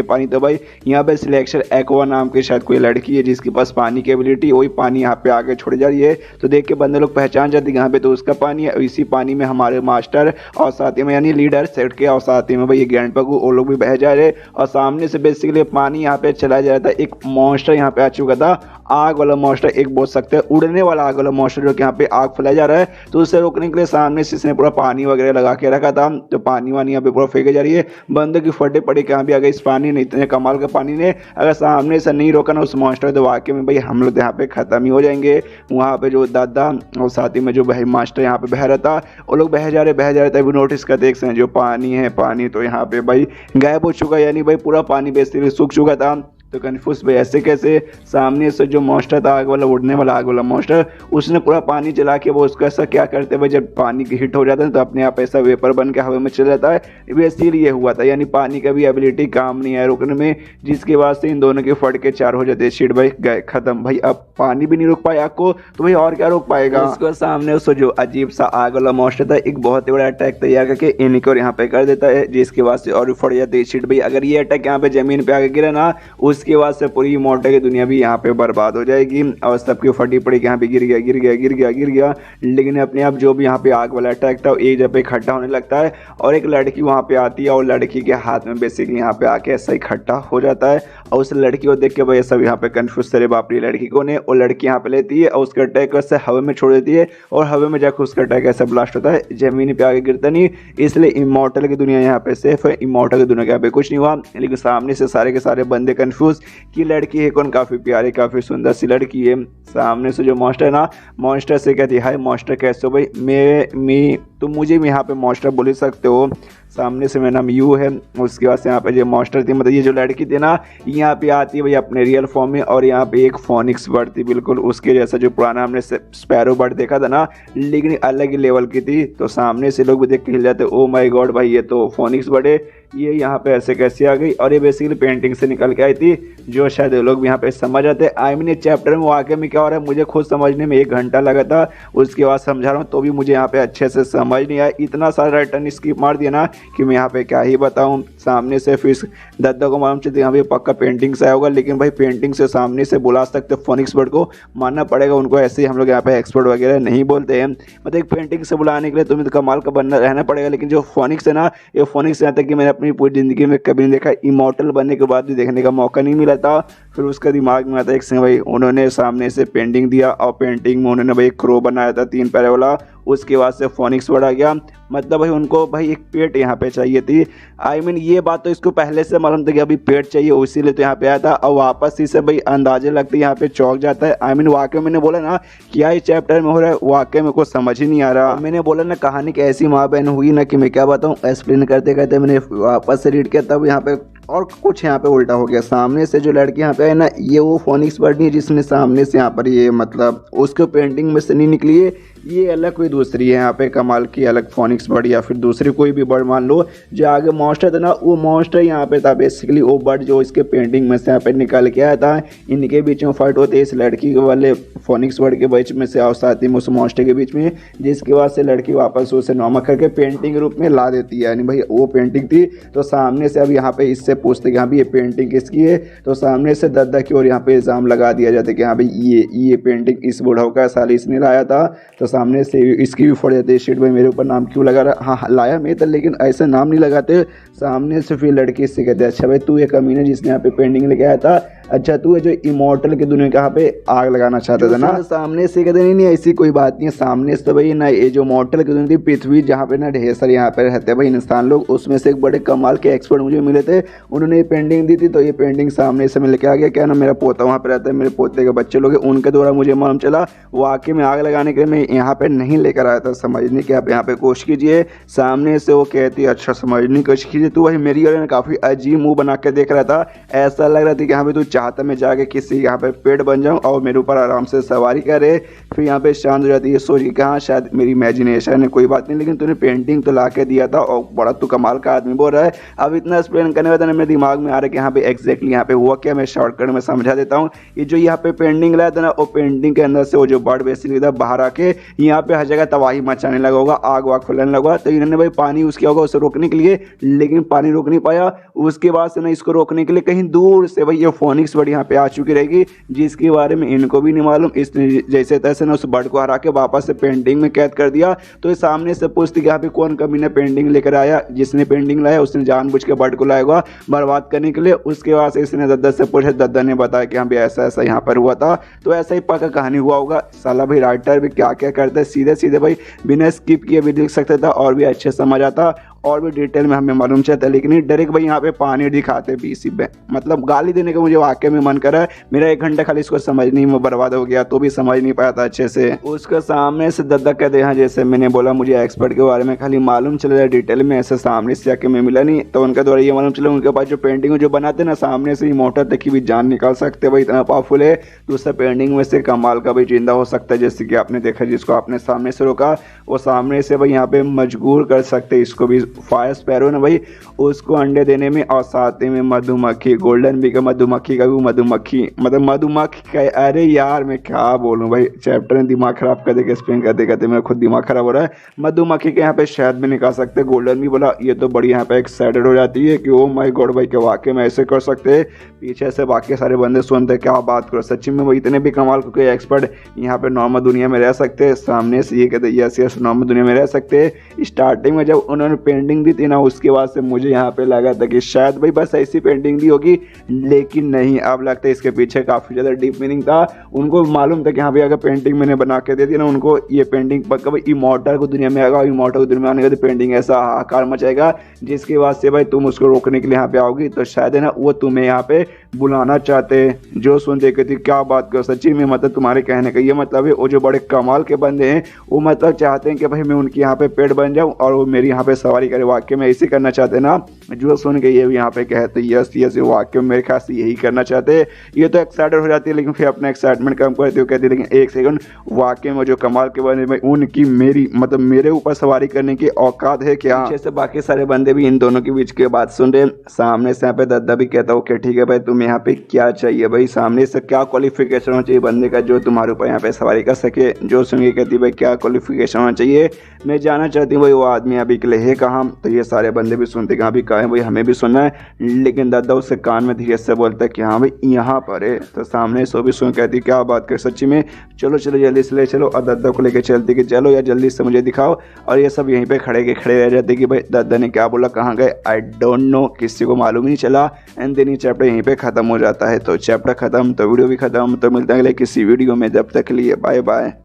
पानी। तो भाई यहाँ पे सिलेक्शन एक्वा नाम की शायद कोई लड़की है जिसके पास पानी की एबिलिटी, वही पानी यहाँ पे आगे छोड़ जा रही है। तो देख के बंदे लोग पहचान जाते यहाँ पे तो उसका पानी है, इसी पानी में हमारे मास्टर और साथ ही में यानी लीडर सेक्ट के और साथ ही में भाई गैंडपागु वो लोग भी बह जा रहे। और सामने से बेसिकली पानी यहाँ पे चला जा रहा था, एक मॉन्स्टर यहाँ पे आ चुका था, आग वाला मॉन्स्टर, एक बोल सकते हैं उड़ने वाला आग वाला मॉन्स्टर, जो कि यहाँ पे आग फैला जा रहा है। तो उससे रोकने के लिए सामने से इसने पूरा पानी वगैरह लगा के रखा था, तो पानी वानी यहाँ पे पूरा फेंके जा रही है। बंदे की फटे पड़े कहाँ भी आ गए इस पानी ने, इतने कमाल का पानी ने, अगर सामने से नहीं रोका ना उस मॉन्स्टर तो वाकई में भाई हम लोग यहाँ पे खत्म ही हो जाएंगे। वहाँ पे जो दादा और साथ ही में जो भाई मास्टर यहाँ पे बह रहा था, वो लोग बह जा रहे थे। अभी नोटिस कर देख सकते जो पानी है, पानी तो यहाँ पे भाई गायब हो चुका है, यानी भाई पूरा पानी बेसिकली सूख चुका था। तो कन्फ्यूज भाई ऐसे कैसे, सामने से जो मॉन्स्टर था आग वाला, उड़ने वाला आग वाला मॉन्स्टर, उसने पूरा पानी जला के वो उसको ऐसा क्या करते भाई, जब पानी हिट हो जाता है तो अपने आप ऐसा वेपर बन के हवा में चल जाता है, इसीलिए ये हुआ था। यानी पानी का भी एबिलिटी काम नहीं है रुकने में, जिसके बाद से इन दोनों के फट के 4 हो जाते हैं। शिट भाई गए खत्म भाई, अब पानी भी नहीं रोक पाया आग को तो भाई और क्या रोक पाएगा। उसको सामने उसको जो अजीब सा आग वाला मॉन्स्टर था एक बहुत ही बड़ा अटैक तैयार करके इन्हीं को यहाँ पे कर देता है, जिसके बाद से और भी फट जाते हैं। शिट भाई अगर ये अटैक यहाँ पे जमीन पे आके गिरा ना, उसके बाद से पूरी इमोर्टल की दुनिया भी यहाँ पे बर्बाद हो जाएगी और सबकी फटी पड़ी यहाँ पे गिर गया गिर गया गिर गया गिर गया। लेकिन अपने आप जो भी यहाँ पे आग वाला अटैक था एक जगह पे इकट्ठा होने लगता है और एक लड़की वहाँ पे आती है और लड़की के हाथ में बेसिकली यहाँ पे आके ऐसा इकट्ठा हो जाता है और उस लड़की को देख के भाई सब यहाँ पे कंफ्यूज करे बाप रे लड़की को ने और लड़की यहाँ पे लेती है और उसका अटैक वैसे हवा में छोड़ देती है और हवा में जाकर उसका अटैक ऐसा ब्लास्ट होता है, जमीन पे आगे गिरता नहीं। इसलिए इमोर्टल की दुनिया यहाँ पे सेफ है, इमोर्टल की दुनिया के यहाँ पे कुछ नहीं हुआ। लेकिन सामने से सारे के सारे बंदे कंफ्यूज कि लड़की है कौन, काफ़ी प्यारी काफ़ी सुंदर सी लड़की है। सामने से जो मॉन्स्टर ना मॉन्स्टर से कहती है हाय मॉन्स्टर कैसे हो भाई, मैं तो मुझे भी यहाँ पे मॉन्स्टर बोल ही सकते हो। सामने से मेरा नाम यू है। उसके बाद से यहाँ पे जो मॉन्स्टर थी मतलब ये जो लड़की थी ना यहाँ पे आती है भाई अपने रियल फॉर्म में और यहाँ पे एक फोनिक्स बर्ड थी बिल्कुल उसके जैसा जो पुराना हमने स्पैरो बर्ड देखा था ना, लेकिन अलग ही लेवल की थी। तो सामने से लोग भी देख के हिल जाते ओ माय गॉड भाई ये तो फोनिक्स बर्ड है, ये यहाँ पे ऐसे कैसे आ गई। और ये बेसिकली पेंटिंग से निकल के आई थी जो शायद लोग भी यहाँ पे समझ आते। आई मीन चैप्टर में वाकई में क्या हो रहा है मुझे खुद समझने में 1 घंटा लगा था, उसके बाद समझा रहा हूँ तो भी मुझे यहाँ पे अच्छे से समझ नहीं आया। इतना सारा रिटर्न स्किप मार दिया ना कि मैं यहाँ पे क्या ही बताऊँ। सामने से फिर दद्दा को मालूम चलती यहाँ पे पक्का पेंटिंग से आया होगा, लेकिन भाई पेंटिंग से सामने से बुला सकते फोनिक्स बर्ड को, मानना पड़ेगा उनको, ऐसे ही हम लोग यहाँ पे एक्सपर्ट वगैरह नहीं बोलते हैं। मतलब एक पेंटिंग से बुलाने के लिए तुम्हें तो कमाल का बनना रहना पड़ेगा। लेकिन जो फोनिक्स है ना ये फोनिक्स यहाँ तक कि मैंने अपनी पूरी ज़िंदगी में कभी नहीं देखा, इमॉर्टल बनने के बाद भी देखने का मौका नहीं मिला था। फिर उसका दिमाग में आता है एक संग भाई उन्होंने सामने से पेंटिंग दिया और पेंटिंग में उन्होंने भाई क्रो बनाया था 3 पैरों वाला, उसके बाद से फोनिक्स बर्ड आ गया। मतलब भाई उनको भाई एक पेट यहाँ पे चाहिए थी। आई मीन ये बात तो इसको पहले से मालूम था कि अभी पेट चाहिए इसीलिए तो यहाँ पे आया था और वापस ही से भाई अंदाजे लगते यहाँ पे चौक जाता है। आई मीन वाकई मैंने बोला ना क्या इस चैप्टर में हो रहा है वाकई मेरे को समझ ही नहीं आ रहा। मैंने बोला ना कहानी की ऐसी माँ बहन हुई ना कि मैं क्या बताऊँ, एक्सप्लेन करते करते मैंने वापस से रीड किया तब यहाँ पे और कुछ यहाँ पे उल्टा हो गया। सामने से जो लड़की यहाँ पे है ना ये वो फोनिक्स बर्ड नहीं है जिसने सामने से यहाँ पर ये मतलब उसको पेंटिंग में से नहीं निकली है, ये अलग कोई दूसरी है यहाँ पे कमाल की अलग फोनिक्स बर्ड या फिर दूसरी कोई भी बर्ड मान लो। जो आगे मॉन्स्टर था ना वो मॉन्स्टर यहाँ पे था बेसिकली वो बर्ड जो इसके पेंटिंग में से यहाँ पे निकल के आया था। इनके बीच में फाइट होती है इस लड़की वाले फोनिक्स बर्ड के बीच में से और साथ ही में उस मॉन्स्टर के बीच में, जिसके बाद से लड़की वापस उसे नॉर्मल करके पेंटिंग रूप में ला देती है। यानी भाई वो पेंटिंग थी तो सामने से अब यहाँ पे इससे पूछते कि हाँ भाई ये पेंटिंग किसकी है, तो सामने से दद्दा की ओर यहाँ पे इल्ज़ाम लगा दिया जाता है कि हाँ भाई ये पेंटिंग इस बूढ़ा का साल इसने लाया था। तो सामने से इसकी भी फोड़ जाती है शीट भाई मेरे ऊपर नाम क्यों लगा रहा, हाँ लाया मैं था लेकिन ऐसे नाम नहीं लगाते। सामने से फिर लड़की इससे कहते हैं अच्छा भाई तू ये कमीना जिसने यहाँ पे पेंटिंग लेके आया था, अच्छा तू है जो इमॉर्टल की दुनिया के यहाँ पे आग लगाना चाहता था ना। सामने से कहते नहीं ऐसी कोई बात नहीं है, सामने से तो भाई ना ये जो मॉर्टल की दुनिया थी पृथ्वी जहाँ पे ना ढेर सारे यहाँ पे रहते हैं भाई इंसान लोग, उसमें से एक बड़े कमाल के एक्सपर्ट मुझे मिले थे, उन्होंने ये पेंटिंग दी थी। तो ये पेंटिंग सामने से मैं लेके आ गया, क्या ना मेरा पोता वहाँ पे रहता है, मेरे पोते के बच्चे लोग उनके द्वारा मुझे मालूम चला वाकई में आग लगाने के लिए मैं यहाँ पे नहीं लेकर आया था। समझने की आप यहाँ पे कोशिश कीजिए। सामने से वो कहती है अच्छा समझने की कोशिश कीजिए। तू भाई मेरी और काफ़ी अजीब मुँह बना के देख रहा था, ऐसा लग रहा था कि यहाँ पे तू चाहता मैं जाके किसी यहाँ पे पेट बन जाऊँ और मेरे ऊपर आराम से सवारी करे। फिर यहाँ पे शांत हो जाती है सोच के हाँ शायद मेरी इमेजिनेशन है कोई बात नहीं, लेकिन तूने पेंटिंग तो ला के दिया था और बड़ा तू कमाल का आदमी बोल रहा है। अब इतना एक्सप्लेन करने वाला मेरे दिमाग में आ रहा है कि यहाँ पे एग्जैक्टली यहाँ पे हुआ क्या, मैं शॉर्टकट में समझा देता हूँ। ये जो यहाँ पे पेंटिंग लाया था ना वो पेंटिंग के अंदर से वो जो बर्ड बेसिकली था बाहर आके यहाँ पे हर जगह तबाही मचाने लगा होगा, आग वाग फैलाने लगा। तो इन्होंने भाई पानी यूज़ किया होगा उसे रोकने के लिए, लेकिन पानी रोक नहीं पाया। उसके बाद से ना इसको रोकने के लिए कहीं दूर से भाई ये फोनिक्स बर्ड यहाँ पे आ चुकी रहेगी जिसके बारे में इनको भी नहीं मालूम। इसने जैसे तैसे ना उस बर्ड को हरा के वापस से पेंटिंग में कैद कर दिया। तो ये सामने से पूछती कि यहाँ पे कौन कमीने पेंटिंग लेकर आया, जिसने पेंटिंग लाया उसने जानबूझ के बर्ड को लाया होगा बर्बाद करने के लिए। उसके बाद से इसने दद्दा से पूछा, दद्दा ने बताया कि हाँ भाई ऐसा ऐसा यहाँ पर हुआ था। तो ऐसा ही पक्का कहानी हुआ होगा। साला भाई राइटर भी क्या क्या करता है, सीधे सीधे भाई बिना स्किप किए भी लिख सकता था और भी अच्छे समझ आता और भी डिटेल में हमें मालूम चलता है। लेकिन डायरेक्ट भाई यहाँ पे पानी दिखाते बीसी पे, मतलब गाली देने का मुझे वाकई में मन कर रहा है। मेरा 1 घंटा खाली इसको समझने में बर्बाद हो गया तो भी समझ नहीं पाया था अच्छे से। उसके सामने से दद्दा कहते हैं जैसे मैंने बोला मुझे एक्सपर्ट के बारे में खाली मालूम चल रहा है डिटेल में, ऐसे सामने से जाके मैं मिला नहीं। तो उनके द्वारा ये मालूम चला उनके पास जो पेंटिंग जो बनाते ना सामने से मोटर तक की भी जान निकाल सकते भाई, इतना पावरफुल है। दूसरा पेंटिंग में से कमाल का भाई जिंदा हो सकता है, जैसे कि आपने देखा जिसको आपने सामने से रोका वो सामने से भाई यहाँ पे मजबूर कर सकते इसको भी फायर स्पैरो ना भाई उसको अंडे देने में, और साथ ही में मधुमक्खी गोल्डन बी का मधुमक्खी का भी मधुमक्खी मतलब मधुमक्खी का, अरे यार मैं क्या बोलूँ भाई, चैप्टर ने दिमाग खराब कर देगा एक्सप्लेन करते करते, मेरा खुद दिमाग खराब हो रहा है। मधुमक्खी के यहाँ पे शहद भी निकाल सकते हैं, गोल्डन भी बोला, ये तो बड़ी यहाँ पे एक्साइटेड हो जाती है कि ओ माय गॉड भाई क्या वाकई में ऐसे कर सकते हैं। पीछे से बाकी सारे बंदे सुनते क्या बात करो, सच्ची में वो इतने भी कमाल को कोई एक्सपर्ट यहाँ पे नॉर्मल दुनिया में रह सकते हैं। सामने से ये कहते यस यस नॉर्मल दुनिया में रह सकते हैं। स्टार्टिंग में जब उन्होंने पेंटिंग दी थी ना उसके बाद से मुझे यहाँ पे लगा था कि शायद भाई बस ऐसी पेंटिंग दी होगी, लेकिन नहीं, अब लगता है इसके पीछे काफ़ी ज़्यादा डीप मीनिंग था। उनको मालूम था कि हाँ भाई अगर पेंटिंग मैंने बना के दे दी ना उनको, ये पेंटिंग पक्का भाई इमॉर्टल को दुनिया में आएगा, इमॉर्टल को दुनिया में आने के बाद पेंटिंग ऐसा आकार मचाएगा जिसके बाद से भाई तुम उसको रोकने के लिए यहाँ पे आओगी, तो शायद है ना वो तुम्हें यहाँ पे बुलाना चाहते हैं। जो सुन देखे थी क्या बात करो, सच्ची में मतलब तुम्हारे कहने का ये मतलब है वो जो बड़े कमाल के बंदे हैं वो मतलब चाहते हैं कि भाई मैं उनकी यहाँ पे पेट बन जाऊँ और वो मेरी यहाँ पे सवारी करे। वाकई में ऐसे करना चाहते हैं ना, जो सुन के ये भी यहाँ पे कहते यस यस, वाकई में मेरे ख्याल से यही करना चाहते हैं। ये तो एक्साइटेड हो जाती है लेकिन फिर अपना एक्साइटमेंट कम करती है, कहती है लेकिन एक सेकंड, वाकई में जो कमाल के बंदे भाई उनकी मेरी मतलब मेरे ऊपर सवारी करने की औकात है क्या। पीछे से बाकी सारे बंदे भी इन दोनों के बीच की बात सुन रहे। सामने से यहाँ पे दद्दा भी कहता ओके ठीक है भाई, तुम यहाँ पे क्या चाहिए भाई, सामने से क्या क्वालिफिकेशन होना चाहिए बंदे का जो तुम्हारे ऊपर यहाँ पे सवारी कर सके। जो सुन के कहती भाई क्या क्वालिफिकेशन होना चाहिए, मैं जानना चाहती हूँ भाई वो आदमी अभी के लिए है कहाँ। तो ये सारे बंदे भी सुनते कहाँ भी कहा है भाई हमें भी सुनना है, लेकिन दादा उससे कान में धीरे से बोलता है कि हाँ भाई यहाँ पर है। तो सामने सो भी सुन कहती क्या बात कर, सच्ची में चलो चलो जल्दी से ले चलो, और दादा को लेकर चलती कि चलो यार जल्दी से मुझे दिखाओ। और ये सब यहीं पे खड़े रह जाते कि भाई दादा ने क्या बोला कहाँ गए, आई डोंट नो, किसी को मालूम ही नहीं चला। एंड देन ये चैप्टर यहीं पे ख़त्म हो जाता है। तो चैप्टर ख़त्म तो वीडियो भी ख़त्म। तो मिलता है अगले किसी वीडियो में, जब तक के लिए बाय बाय।